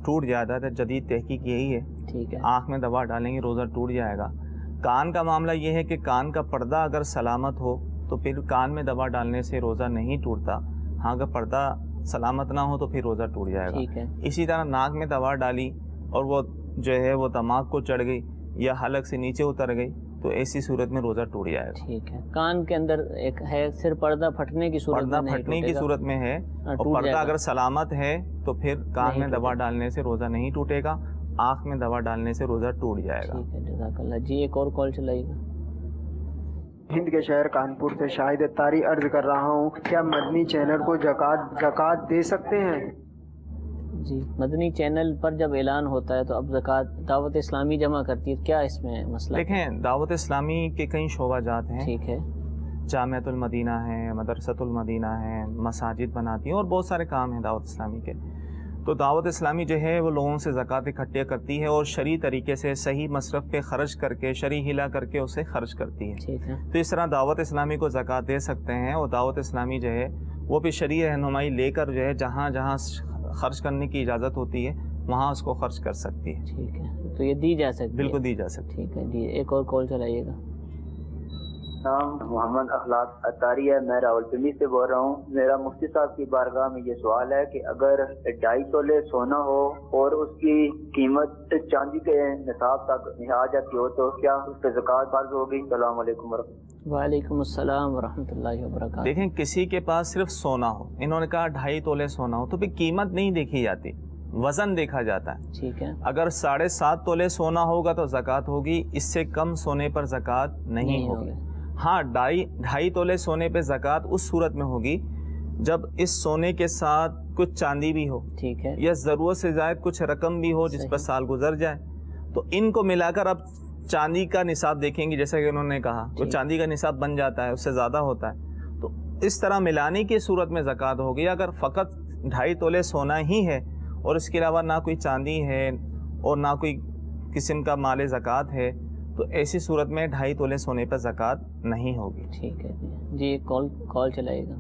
ٹوٹ جاتا ہے، جدید تحقیق یہی ہے. ٹھیک ہے، آنکھ میں دوا ڈالیں گے روزہ ٹوٹ جائے گا. کان کا معاملہ یہ ہے کہ کان کا پردہ اگر سلامت ہو تو پھر کان میں دوا ڈالنے سے روزہ نہیں ٹوٹتا. ہاں اگر پردہ سلامت نہ ہو تو پھر روزہ ٹوٹ جائے گا. اسی طرح ناک میں دوا ڈالی اور وہ جو ہے وہ دماغ کو چڑھ گئی یا حلق سے نیچے اتر گئی تو ایسی صورت میں روزہ ٹوٹ جائے گا. ٹھیک ہے. کان کے اندر ایک ہے صرف پردہ پھٹنے کی صورت میں، پردہ پھٹنے کی صورت میں ہے، اور پردہ اگر سلامت ہے تو پھر کان میں دوا ڈالنے سے روزہ نہیں ٹوٹے گا، آنکھ میں دوا ڈالنے سے روزہ ٹوٹ جائے گا. ٹھیک ہے جزاک اللہ. جی ایک اور کال چلائیے گا. ہند کے شہر کانپور سے شاہد اتاری عرض کر رہا ہوں، کیا مدنی چینل کو زکوٰۃ دے سکتے ہیں؟ جی مدنی چینل پر جب اعلان ہوتا ہے تو اب زکوٰۃ دعوت اسلامی جمع کرتی ہے، کیا اس میں مسئلہ؟ دیکھیں، دعوت اسلامی کے کئی شعبہ جات ہیں. ٹھیک ہے. جامعۃ المدینہ ہے، مدرسۃ المدینہ ہے، مساجد بناتی ہیں اور بہت سارے کام ہیں دعوت اسلامی کے. تو دعوت اسلامی جو ہے وہ لوگوں سے زکوٰۃ اکٹھے کرتی ہے اور شرعی طریقے سے صحیح مصرف پہ خرچ کر کے، شرعی ہلا کر کے اسے خرچ کرتی ہے. ٹھیک ہے. تو اس طرح دعوت اسلامی کو زکوٰۃ دے سکتے ہیں، اور دعوت اسلامی جو ہے وہ بھی شرعی رہنمائی لے کر جو ہے جہاں جہاں خرچ کرنے کی اجازت ہوتی ہے وہاں اس کو خرچ کر سکتی ہے. ٹھیک ہے، تو یہ دی جا سکتی ہے؟ بالکل دی جا سکتی ہے. ٹھیک ہے جی ایک اور کال چلائیے گا. نام محمد اخلاق اتاری ہے، میں راولپنڈی سے بول رہا ہوں. میرا مفتی صاحب کی بارگاہ میں یہ سوال ہے کہ اگر 2.5 تولے سونا ہو اور اس کی قیمت چاندی کے نصاب تک آ جاتی ہو تو کیا اس پہ زکوٰۃ فرض ہوگی؟ السلام علیکم ورحمۃ اللہ. وعلیکم السلام ورحمۃ اللہ وبرکاتہ. دیکھیں، کسی کے پاس صرف سونا ہو، انہوں نے کہا 2.5 تولے سونا ہو، تو پھر قیمت نہیں دیکھی جاتی، وزن دیکھا جاتا ہے. ٹھیک ہے. اگر 7.5 تولے سونا ہوگا تو زکوٰۃ ہوگی، اس سے کم سونے پر زکوٰۃ نہیں ہوگی. ہاں 2.5 تولے سونے پہ زکوٰۃ اس صورت میں ہوگی جب اس سونے کے ساتھ کچھ چاندی بھی ہو، ٹھیک ہے، یا ضرورت سے زائد کچھ رقم بھی ہو جس پر سال گزر جائے، تو ان کو ملا کر اب چاندی کا نصاب دیکھیں گے. جیسا کہ انہوں نے کہا وہ چاندی کا نصاب بن جاتا ہے، اس سے زیادہ ہوتا ہے، تو اس طرح ملانے کی صورت میں زکوٰۃ ہوگی. اگر فقط 2.5 تولے سونا ہی ہے اور اس کے علاوہ نہ کوئی چاندی ہے اور نہ کوئی قسم کا مال زکوٰۃ ہے تو ایسی صورت میں 2.5 تولے سونے پر زکوٰۃ نہیں ہوگی. ٹھیک ہے جی ایک کال چلائے گا.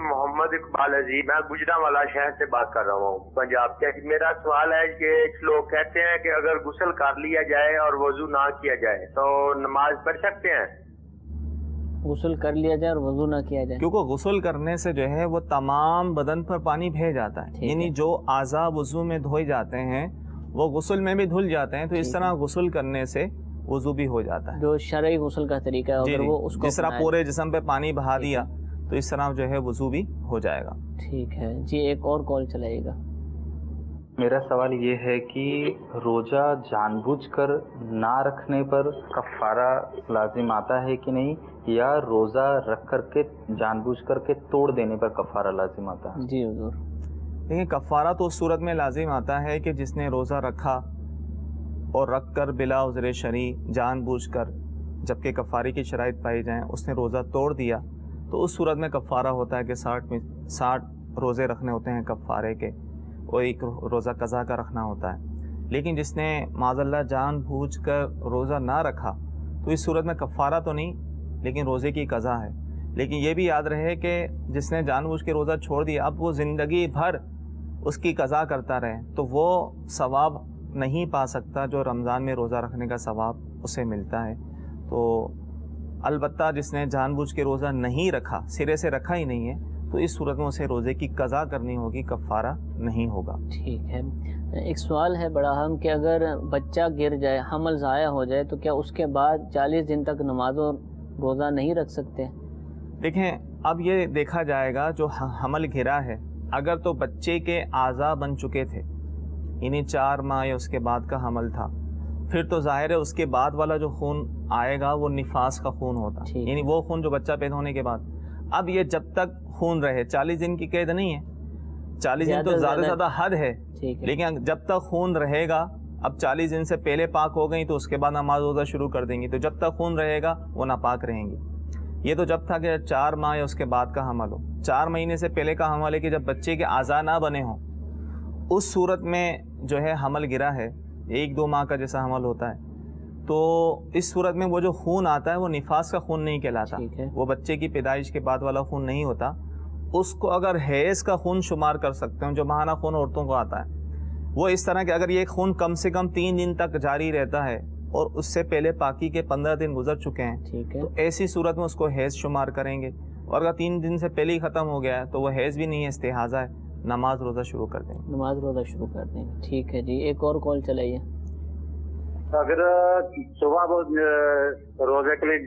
محمد اقبال ہے جی، میں گجرانوالہ شہر سے بات کر رہا ہوں پنجاب سے. میرا سوال ہے کہ لوگ کہتے ہیں کہ اگر غسل کر لیا جائے اور وضو نہ کیا جائے تو نماز پڑھ سکتے ہیں؟ غسل کر لیا جائے اور وضو نہ کیا جائے؟ کیونکہ غسل کرنے سے جو ہے وہ تمام بدن پر پانی بہہ جاتا ہے، یعنی جو اعضاء وضو میں دھوئے جاتے ہیں وہ غسل میں بھی دھل جاتے ہیں، تو اس طرح غسل کرنے سے وضو بھی ہو جاتا ہے. جو شرعی غسل کا طریقہ ہے اگر وہ اس کو جس طرح پورے جسم پہ پانی بہا دیا تو اس طرح جو ہے وضو بھی ہو جائے گا. ٹھیک ہے جی ایک اور کال چلائیے گا. میرا سوال یہ ہے کہ روزہ جان بوجھ کر نہ رکھنے پر کفارہ لازم آتا ہے کہ نہیں، یا روزہ رکھ کر کے جان بوجھ کر کے توڑ دینے پر کفارہ لازم آتا ہے؟ جی حضور. دیکھیں، کفارہ تو اس صورت میں لازم آتا ہے کہ جس نے روزہ رکھا اور رکھ کر بلا عذر شرعی جان بوجھ کر، جبکہ کفارے کی شرائط پائی جائیں، اس نے روزہ توڑ دیا تو اس صورت میں کفارہ ہوتا ہے کہ 60 روزے رکھنے ہوتے ہیں کفارے کے، اور ایک روزہ قضا کا رکھنا ہوتا ہے. لیکن جس نے معاذ اللہ جان بوجھ کر روزہ نہ رکھا تو اس صورت میں کفارہ تو نہیں لیکن روزے کی قضا ہے. لیکن یہ بھی یاد رہے کہ جس نے جان بوجھ کے روزہ چھوڑ دیا اب وہ زندگی بھر اس کی قضا کرتا رہے تو وہ ثواب نہیں پا سکتا جو رمضان میں روزہ رکھنے کا ثواب اسے ملتا ہے. تو البتہ جس نے جان بوجھ کے روزہ نہیں رکھا، سرے سے رکھا ہی نہیں ہے، تو اس صورت میں اسے روزے کی قضا کرنی ہوگی، کفارہ نہیں ہوگا. ٹھیک ہے. ایک سوال ہے بڑا اہم کہ اگر بچہ گر جائے، حمل ضائع ہو جائے، تو کیا اس کے بعد 40 دن تک نماز اور روزہ نہیں رکھ سکتے؟ دیکھیں، اب یہ دیکھا جائے گا جو حمل گرا ہے، اگر تو بچے کے اعضاء بن چکے تھے، یعنی 4 ماہ یا اس کے بعد کا حمل تھا، پھر تو ظاہر ہے اس کے بعد والا جو خون آئے گا وہ نفاس کا خون ہوتا، یعنی وہ خون جو بچہ پیدا ہونے کے بعد. اب یہ جب تک خون رہے، 40 دن کی قید نہیں ہے، 40 دن تو زیادہ سے زیادہ حد ہے، لیکن جب تک خون رہے گا، اب 40 دن سے پہلے پاک ہو گئی تو اس کے بعد نماز روزہ شروع کر دیں گی، تو جب تک خون رہے گا وہ ناپاک رہیں گی. یہ تو جب تھا کہ 4 ماہ یا اس کے بعد کا حمل ہو. 4 مہینے سے پہلے کا حمل ہے کہ جب بچے کے اعضاء نہ بنے ہوں، اس صورت میں جو ہے حمل گرا ہے، 1-2 ماہ کا جیسا حمل ہوتا ہے، تو اس صورت میں وہ جو خون آتا ہے وہ نفاس کا خون نہیں کہلاتا، وہ بچے کی پیدائش کے بعد والا خون نہیں ہوتا. اس کو اگر حیض کا خون شمار کر سکتے ہیں، جو ماہانہ خون عورتوں کو آتا ہے، وہ اس طرح کہ اگر یہ خون کم سے کم 3 دن تک جاری رہتا ہے اور اس سے پہلے پاکی کے 15 دن گزر چکے ہیں، تو ایسی صورت میں اس کو حیض شمار کریں گے. اور اگر 3 دن سے پہلے ہی ختم ہو گیا ہے تو وہ حیض بھی نہیں ہے، استحاضہ ہے، نماز روزہ شروع کر دیں گے. نماز روزہ شروع کر دیں گے. ٹھیک ہے جی، ایک اور کال چلائیے. اگر صبح روزے کے لیے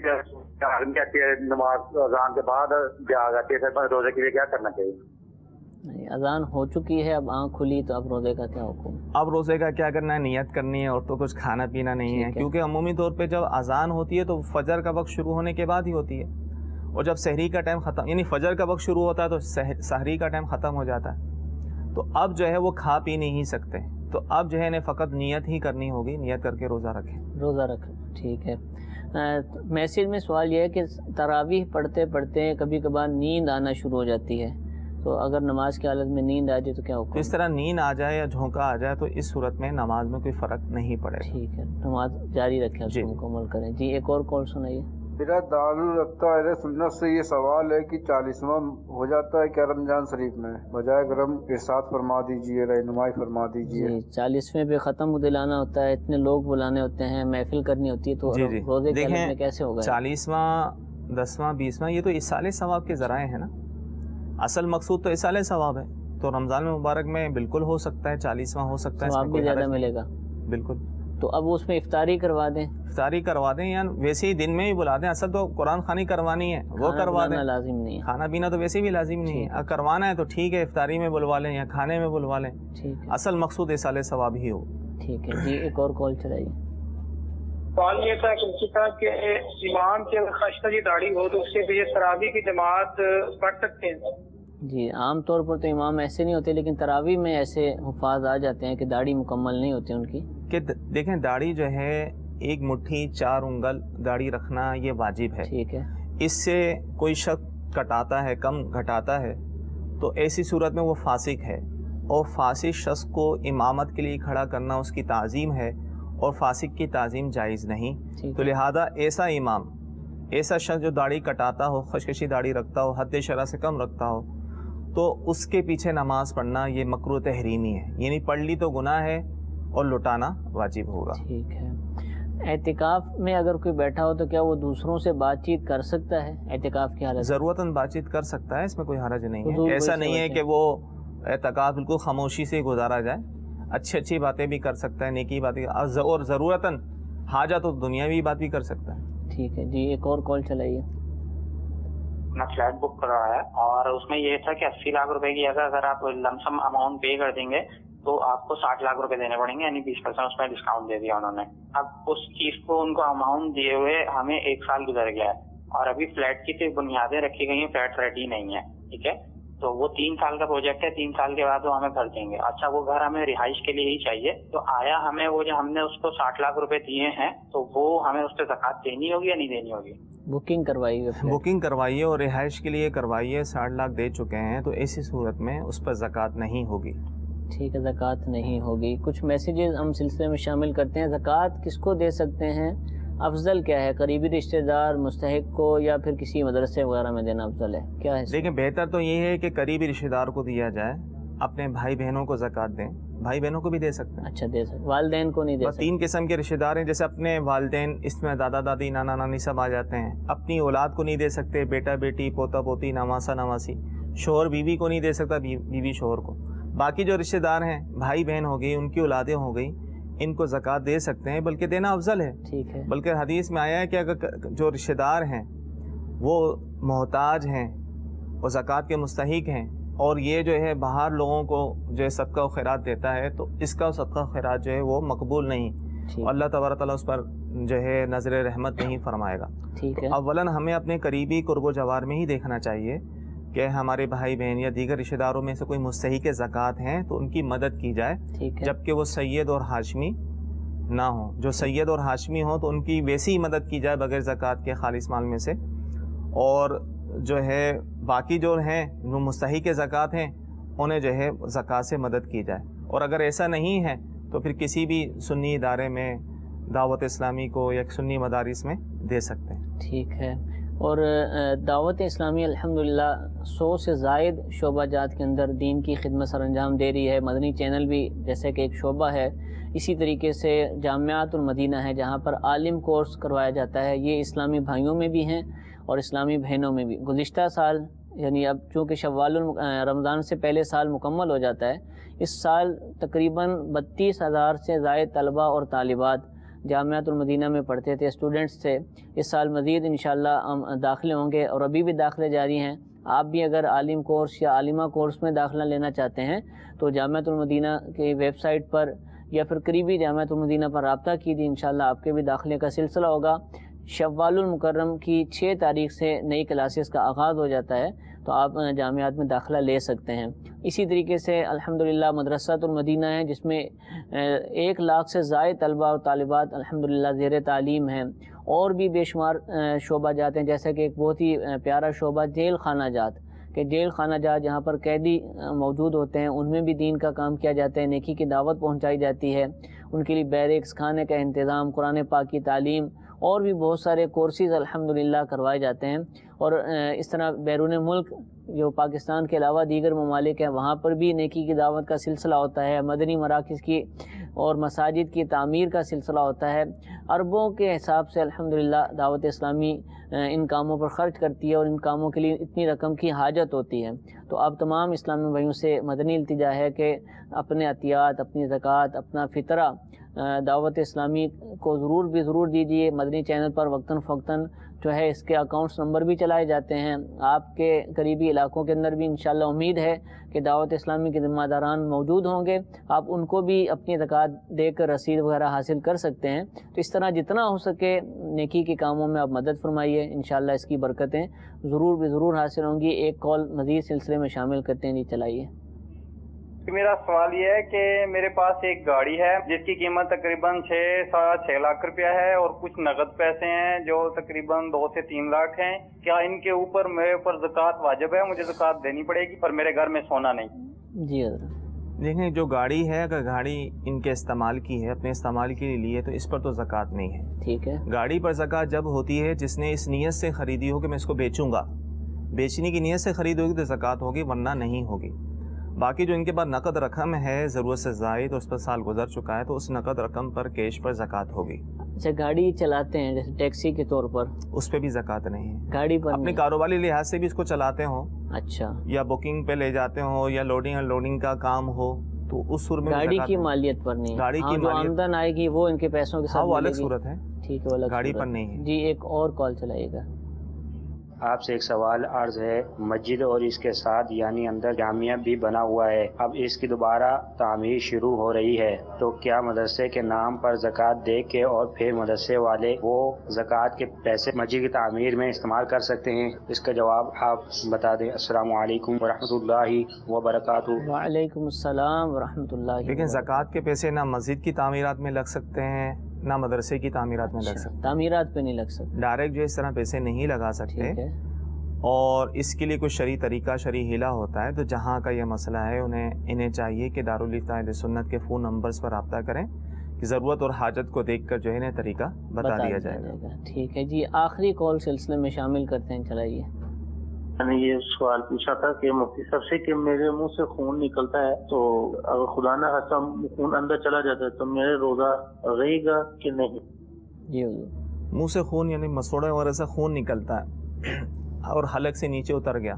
کہتی ہے نماز اذان کے بعد جاگ آتی ہے، روزے کے لیے کیا کرنا چاہیے؟ اذان ہو چکی ہے، اب آنکھ کھلی، تو اب روزے کا کیا حکم؟ اب روزے کا کیا کرنا ہے، نیت کرنی ہے، اور تو کچھ کھانا پینا نہیں ہے، کیونکہ عمومی طور پہ جب اذان ہوتی ہے تو فجر کا وقت شروع ہونے کے بعد ہی ہوتی ہے، اور جب سحری کا ٹائم ختم، یعنی فجر کا وقت شروع ہوتا ہے تو سحری کا ٹائم ختم ہو جاتا ہے، تو اب جو ہے وہ کھا پی نہیں سکتے، تو اب جو ہے انہیں فقط نیت ہی کرنی ہوگی، نیت کر کے روزہ رکھیں. روزہ رکھیں. ٹھیک ہے. میسج میں سوال یہ ہے کہ تراویح پڑھتے پڑھتے کبھی کبھار نیند آنا شروع ہو جاتی ہے، تو اگر نماز کی حالت میں نیند آ جائے تو کیا حکم؟ اس طرح نیند آ جائے یا جھونکا آ جائے تو اس صورت میں نماز میں کوئی فرق نہیں پڑے گا. ٹھیک ہے، نماز جاری رکھیں، اس کو مکمل کریں. جی ایک اور کال سنائیے. میرا دارالرفتہ اہل سنت سے یہ سوال ہے کہ 40واں ہو جاتا ہے کیا رمضان شریف میں؟ بجائے گرم ارشاد فرما دیجئے، رہنمائی فرما دیجئے. جی 40ویں پہ ختم دلانا ہوتا ہے، اتنے لوگ بلانے ہوتے ہیں، محفل کرنی ہوتی ہے، تو روزے کے حالت میں کیسے ہوگا؟ 40واں 10واں 20واں یہ تو ایصال ثواب کے ذرائع ہیں نا، اصل مقصود تو ایصال ثواب ہے، تو رمضان مبارک میں بالکل ہو سکتا ہے، 40واں ہو سکتا ہے، ثواب بھی زیادہ ملے گا. بالکل. تو اب اس میں افطاری کروا دیں، افطاری کروا دیں یا ویسے ہی دن میں ہی بلا دیں. اصل تو قرآن خوانی کروانی ہے، وہ کروا دیں، لازم نہیں ہے. کھانا پینا تو ویسے بھی لازم نہیں ہے، اگر کروانا ہے تو ٹھیک ہے، افطاری میں بلوا لیں یا کھانے میں بلوا لیں، اصل مقصود ایصال ثواب ہی ہو. ٹھیک ہے جی، ایک اور کال چلائیے. سوال یہ تھا کہ اسی طرح کے امام کے خشنجی داڑھی ہو تو اس کے لیے تراویح کی جماعت پڑھ سکتے ہیں؟ جی عام طور پر تو امام ایسے نہیں ہوتے، لیکن تراویح میں ایسے حفاظ آ جاتے ہیں کہ داڑھی مکمل نہیں ہوتی ان کی. کہ دیکھیں داڑھی جو ہے 1 مٹھی 4 انگل داڑھی رکھنا یہ واجب ہے. ٹھیک ہے. اس سے کوئی شخص کٹاتا ہے، کم گھٹاتا ہے، تو ایسی صورت میں وہ فاسق ہے، اور فاسق شخص کو امامت کے لیے کھڑا کرنا اس کی تعظیم ہے، اور فاسق کی تعظیم جائز نہیں. تو لہذا ایسا امام، ایسا شخص جو داڑھی کٹاتا ہو، خشخشی داڑھی رکھتا ہو، حد شرع سے کم رکھتا ہو، تو اس کے پیچھے نماز پڑھنا یہ مکروہ تحریمی ہے، یعنی پڑھ لی تو گناہ ہے اور لٹانا واجب ہوگا. ٹھیک ہے. اعتکاف میں اگر کوئی بیٹھا ہو تو کیا وہ دوسروں سے بات چیت کر سکتا ہے اعتکاف کی حالت؟ ضرورتاً بات چیت کر سکتا ہے، اس میں کوئی حرج نہیں ہے. ایسا نہیں ہے کہ وہ اعتکاف بالکل خاموشی سے گزارا جائے، اچھی باتیں بھی کر سکتا ہے، نیکی باتیں، اور ضرورتاً حاجت تو دنیاوی بات بھی کر سکتا ہے. ٹھیک ہے جی، ایک اور کال چلائیے. میں فلیٹ بک کر رہا ہے اور اس میں یہ تھا کہ 80 لاکھ روپے کی اگر آپ لمسم اماؤنٹ پے کر دیں گے تو آپ کو 60 لاکھ روپے دینے پڑیں گے، یعنی 20% اس میں ڈسکاؤنٹ دے دیا انہوں نے. اب اس چیز کو ان کو اماؤنٹ دیے ہوئے ہمیں 1 سال گزر گیا ہے اور ابھی فلیٹ کی صرف بنیادیں رکھی گئی ہیں، فلیٹ ریڈی نہیں ہے. ٹھیک ہے، تو وہ 3 سال کا پروجیکٹ ہے، 3 سال کے بعد وہ ہمیں بھر دیں گے. اچھا وہ گھر ہمیں رہائش کے لیے ہی چاہیے، تو آیا ہمیں وہ جو ہم نے اس کو 60 لاکھ روپے دیے ہیں تو وہ ہمیں اس پہ زکوٰۃ دینی ہوگی یا نہیں دینی ہوگی؟ بکنگ کروائیے، بکنگ کروائیے اور رہائش کے لیے کروائیے. 60 لاکھ دے چکے ہیں تو ایسی صورت میں اس پر زکوٰۃ نہیں ہوگی. ٹھیک ہے، زکوٰۃ نہیں ہوگی. کچھ میسیجز ہم سلسلے میں شامل کرتے ہیں. زکوٰۃ کس کو دے سکتے ہیں؟ افضل کیا ہے؟ قریبی رشتہ دار، مستحق کو، یا پھر کسی مدرسے وغیرہ میں دینا افضل ہے؟ کیا ہے؟ لیکن بہتر تو یہ ہے کہ قریبی رشتہ دار کو دیا جائے. اپنے بھائی بہنوں کو زکوٰۃ دیں، بھائی بہنوں کو بھی دے سکتے ہیں. اچھا دے سکتے, والدین کو نہیں دے سکتے. 3 قسم کے رشتہ دار ہیں, جیسے اپنے والدین, اس میں دادا دادی نانا نانی سب آ جاتے ہیں. اپنی اولاد کو نہیں دے سکتے, بیٹا بیٹی پوتا پوتی نواسا نواسی. شوہر بیوی کو نہیں دے سکتا, بیوی شوہر کو. باقی جو رشتہ دار ہیں, بھائی بہن ہو گئی, ان کی اولادیں ہو گئی, ان کو زکوٰۃ دے سکتے ہیں, بلکہ دینا افضل ہے. ٹھیک ہے. بلکہ حدیث میں آیا ہے کہ اگر جو رشتہ دار ہیں وہ محتاج ہیں, وہ زکوٰۃ کے مستحق ہیں, اور یہ جو ہے باہر لوگوں کو جو ہے صدقہ و خیرات دیتا ہے, تو اس کا صدقہ و خیرات جو ہے وہ مقبول نہیں. اللہ تبارک تعالیٰ اس پر جو ہے نظر رحمت نہیں فرمائے گا. ٹھیک ہے. اولاً ہمیں اپنے قریبی قرب و جوار میں ہی دیکھنا چاہیے کہ ہمارے بھائی بہن یا دیگر رشتہ داروں میں سے کوئی مستحق زکوٰۃ ہیں تو ان کی مدد کی جائے, جبکہ وہ سید اور ہاشمی نہ ہوں. جو سید اور ہاشمی ہوں تو ان کی ویسی ہی مدد کی جائے بغیر زکوٰۃ کے خالص مال میں سے, اور جو ہے باقی جو ہیں جو مستحق زکوٰۃ ہیں انہیں جو ہے زکوٰۃ سے مدد کی جائے. اور اگر ایسا نہیں ہے تو پھر کسی بھی سنی ادارے میں دعوت اسلامی کو یا سنی مدارس میں دے سکتے ہیں. ٹھیک ہے. اور دعوت اسلامی الحمدللہ 100 سے زائد شعبہ جات کے اندر دین کی خدمت سر انجام دے رہی ہے. مدنی چینل بھی جیسے کہ ایک شعبہ ہے, اسی طریقے سے جامعات المدینہ ہے جہاں پر عالم کورس کروایا جاتا ہے. یہ اسلامی بھائیوں میں بھی ہیں اور اسلامی بہنوں میں بھی. گزشتہ سال یعنی اب چونکہ شوال رمضان سے پہلے سال مکمل ہو جاتا ہے, اس سال تقریباً 32,000 سے زائد طلبہ اور طالبات جامعۃ المدینہ میں پڑھتے تھے, اسٹوڈنٹس تھے. اس سال مزید انشاءاللہ داخلے ہوں گے اور ابھی بھی داخلے جاری ہیں. آپ بھی اگر عالم کورس یا عالمہ کورس میں داخلہ لینا چاہتے ہیں تو جامعۃ المدینہ کی ویب سائٹ پر یا پھر قریبی جامعۃ المدینہ پر رابطہ کیجیے, انشاءاللہ آپ کے بھی داخلے کا سلسلہ ہوگا. شوال المکرم کی 6 تاریخ سے نئی کلاسز کا آغاز ہو جاتا ہے, تو آپ جامعات میں داخلہ لے سکتے ہیں. اسی طریقے سے الحمدللہ مدرسۃ المدینہ ہے جس میں 1 لاکھ سے زائد طلبہ اور طالبات الحمدللہ زیر تعلیم ہیں. اور بھی بے شمار شعبہ جات ہیں, جیسے کہ ایک بہت ہی پیارا شعبہ جیل خانہ جات, کہ جیل خانہ جات جہاں پر قیدی موجود ہوتے ہیں ان میں بھی دین کا کام کیا جاتا ہے, نیکی کی دعوت پہنچائی جاتی ہے. ان کے لیے بیرکس, کھانے کا انتظام, قرآن پاک کی تعلیم اور بھی بہت سارے کورسز الحمدللہ کروائے جاتے ہیں. اور اس طرح بیرون ملک جو پاکستان کے علاوہ دیگر ممالک ہیں وہاں پر بھی نیکی کی دعوت کا سلسلہ ہوتا ہے. مدنی مراکز کی اور مساجد کی تعمیر کا سلسلہ ہوتا ہے. اربوں کے حساب سے الحمدللہ دعوت اسلامی ان کاموں پر خرچ کرتی ہے اور ان کاموں کے لیے اتنی رقم کی حاجت ہوتی ہے. تو اب تمام اسلامی بھائیوں سے مدنی التجا ہے کہ اپنے عطیات, اپنی زکوٰۃ, اپنا فطرہ دعوت اسلامی کو ضرور دیجیے. مدنی چینل پر وقتاً فوقتاً جو ہے اس کے اکاؤنٹس نمبر بھی چلائے جاتے ہیں. آپ کے قریبی علاقوں کے اندر بھی انشاءاللہ امید ہے کہ دعوت اسلامی کے ذمہ داران موجود ہوں گے, آپ ان کو بھی اپنی زکوٰۃ دے کر رسید وغیرہ حاصل کر سکتے ہیں. تو اس طرح جتنا ہو سکے نیکی کے کاموں میں آپ مدد فرمائیے, انشاءاللہ اس کی برکتیں ضرور حاصل ہوں گی. ایک کال مزید سلسلے میں شامل کرتے ہیں, جی چلائیے. میرا سوال یہ ہے کہ میرے پاس ایک گاڑی ہے جس کی قیمت تقریباً 6 لاکھ روپیہ ہے, اور کچھ نقد پیسے ہیں جو تقریباً 2 سے 3 لاکھ ہیں. کیا ان کے اوپر میرے اوپر زکوٰۃ واجب ہے؟ مجھے زکوٰۃ دینی پڑے گی, پر میرے گھر میں سونا نہیں. جی حضرت دیکھیں, جو گاڑی ہے اگر گاڑی ان کے استعمال کی ہے, اپنے استعمال کے لیے لی ہے, تو اس پر تو زکوٰۃ نہیں ہے. ٹھیک ہے. گاڑی پر زکوٰۃ جب ہوتی ہے جس نے اس نیت سے خریدی ہو کہ میں اس کو بیچوں گا, بیچنے کی نیت سے خرید ہوگی تو زکوٰۃ ہوگی, ورنہ نہیں ہوگی. باقی جو ان کے پاس نقد رقم ہے ضرورت سے زائد اور اس پر سال گزر چکا ہے تو اس نقد رقم پر کیش پر زکوٰۃ ہوگی. اچھا, گاڑی چلاتے ہیں جیسے ٹیکسی کے طور پر, اس پہ بھی زکوٰۃ نہیں ہے. گاڑی پر اپنے کاروباری لحاظ سے بھی اس کو چلاتے ہوں, اچھا, یا بکنگ پہ لے جاتے ہوں, یا لوڈنگ انلوڈنگ کا کام ہو, تو اس صورت میں گاڑی کی مالیت پر نہیں. گاڑی کی جو آمدن آئے گی وہ ان کے پیسوں کے ساتھ وہ الگ صورت ہے. ٹھیک ہے, گاڑی پر نہیں ہے. جی ایک اور کال چلائیے گا. آپ سے ایک سوال عرض ہے. مسجد اور اس کے ساتھ یعنی اندر جامعہ بھی بنا ہوا ہے, اب اس کی دوبارہ تعمیر شروع ہو رہی ہے, تو کیا مدرسے کے نام پر زکوٰۃ دے کے اور پھر مدرسے والے وہ زکوٰۃ کے پیسے مسجد کی تعمیر میں استعمال کر سکتے ہیں؟ اس کا جواب آپ بتا دیں. السلام علیکم ورحمۃ اللہ وبرکاتہ. وعلیکم السلام ورحمۃ اللہ. لیکن زکوٰۃ کے پیسے نہ مسجد کی تعمیرات میں لگ سکتے ہیں نہ مدرسے کی تعمیرات میں لگ سکتے. تعمیرات پہ نہیں لگ سکتے, ڈائریکٹ جو اس طرح پیسے نہیں لگا سکتے. اور اس کے لیے کوئی شرعی طریقہ, شرعی ہیلا ہوتا ہے. تو جہاں کا یہ مسئلہ ہے انہیں چاہیے کہ دارالفتاء اہل سنت کے فون نمبرز پر رابطہ کریں کہ ضرورت اور حاجت کو دیکھ کر جو ہے انہیں طریقہ بتا دیا جائے گا. ٹھیک ہے جی, آخری کال سلسلے میں شامل کرتے ہیں, چلائیے. میں نے یہ سوال پوچھا تھا کہ مفتی صاحب سے کہ میرے منہ سے خون نکلتا ہے تو اگر خدا نہ خاصا خون اندر چلا جاتا ہے تو میرے روزہ رہے گا کہ نہیں؟ منہ سے خون یعنی مسوڑے وغیرہ سے خون نکلتا ہے اور حلق سے نیچے اتر گیا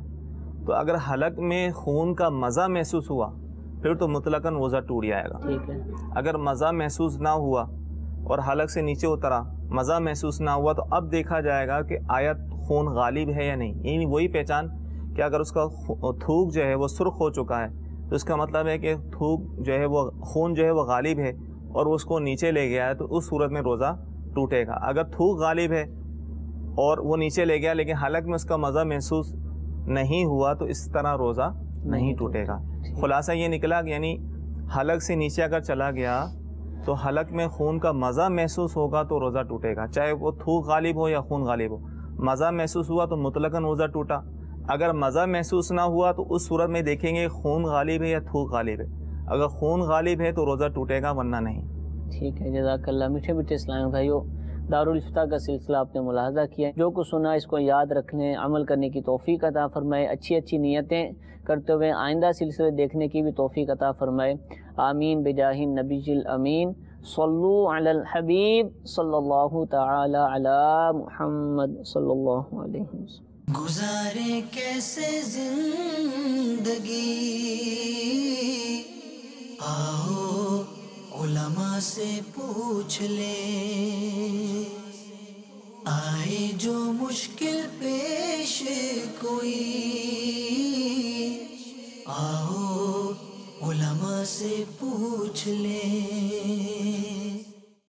تو اگر حلق میں خون کا مزہ محسوس ہوا پھر تو مطلقاً روزہ ٹوٹ جائے گا. اگر مزہ محسوس نہ ہوا اور حلق سے نیچے اترا مزہ محسوس نہ ہوا تو اب دیکھا جائے گا کہ آیا خون غالب ہے یا نہیں. یعنی وہی پہچان کہ اگر اس کا تھوک جو ہے وہ سرخ ہو چکا ہے تو اس کا مطلب ہے کہ تھوک جو ہے وہ خون جو ہے وہ غالب ہے اور اس کو نیچے لے گیا ہے تو اس صورت میں روزہ ٹوٹے گا. اگر تھوک غالب ہے اور وہ نیچے لے گیا لیکن حلق میں اس کا مزہ محسوس نہیں ہوا تو اس طرح روزہ نہیں ٹوٹے گا. خلاصہ یہ نکلا کہ یعنی حلق سے نیچے اگر چلا گیا تو حلق میں خون کا مزہ محسوس ہوگا تو روزہ ٹوٹے گا, چاہے وہ تھوک غالب ہو یا خون غالب ہو. مزہ محسوس ہوا تو مطلقاً روزہ ٹوٹا. اگر مزہ محسوس نہ ہوا تو اس صورت میں دیکھیں گے خون غالب ہے یا تھوک غالب ہے. اگر خون غالب ہے تو روزہ ٹوٹے گا ورنہ نہیں. ٹھیک ہے, جزاک اللہ. میٹھے میٹھے اسلامی بھائیو, دارالفتہ کا سلسلہ آپ نے ملاحظہ کیا. جو کچھ سنا اس کو یاد رکھنے عمل کرنے کی توفیق عطا فرمائے. اچھی اچھی نیتیں کرتے ہوئے آئندہ سلسلے دیکھنے کی بھی توفیق عطا فرمائے. آمین بجاہ النبی الامین. صلو علی الحبیب صلی اللہ تعالی علی محمد صلی اللہ علیہ وسلم. گزارے کیسے زندگی, آؤ علماء سے پوچھ لیں. آئے جو مشکل پیش کوئی, آؤ علماء سے پوچھ لیں.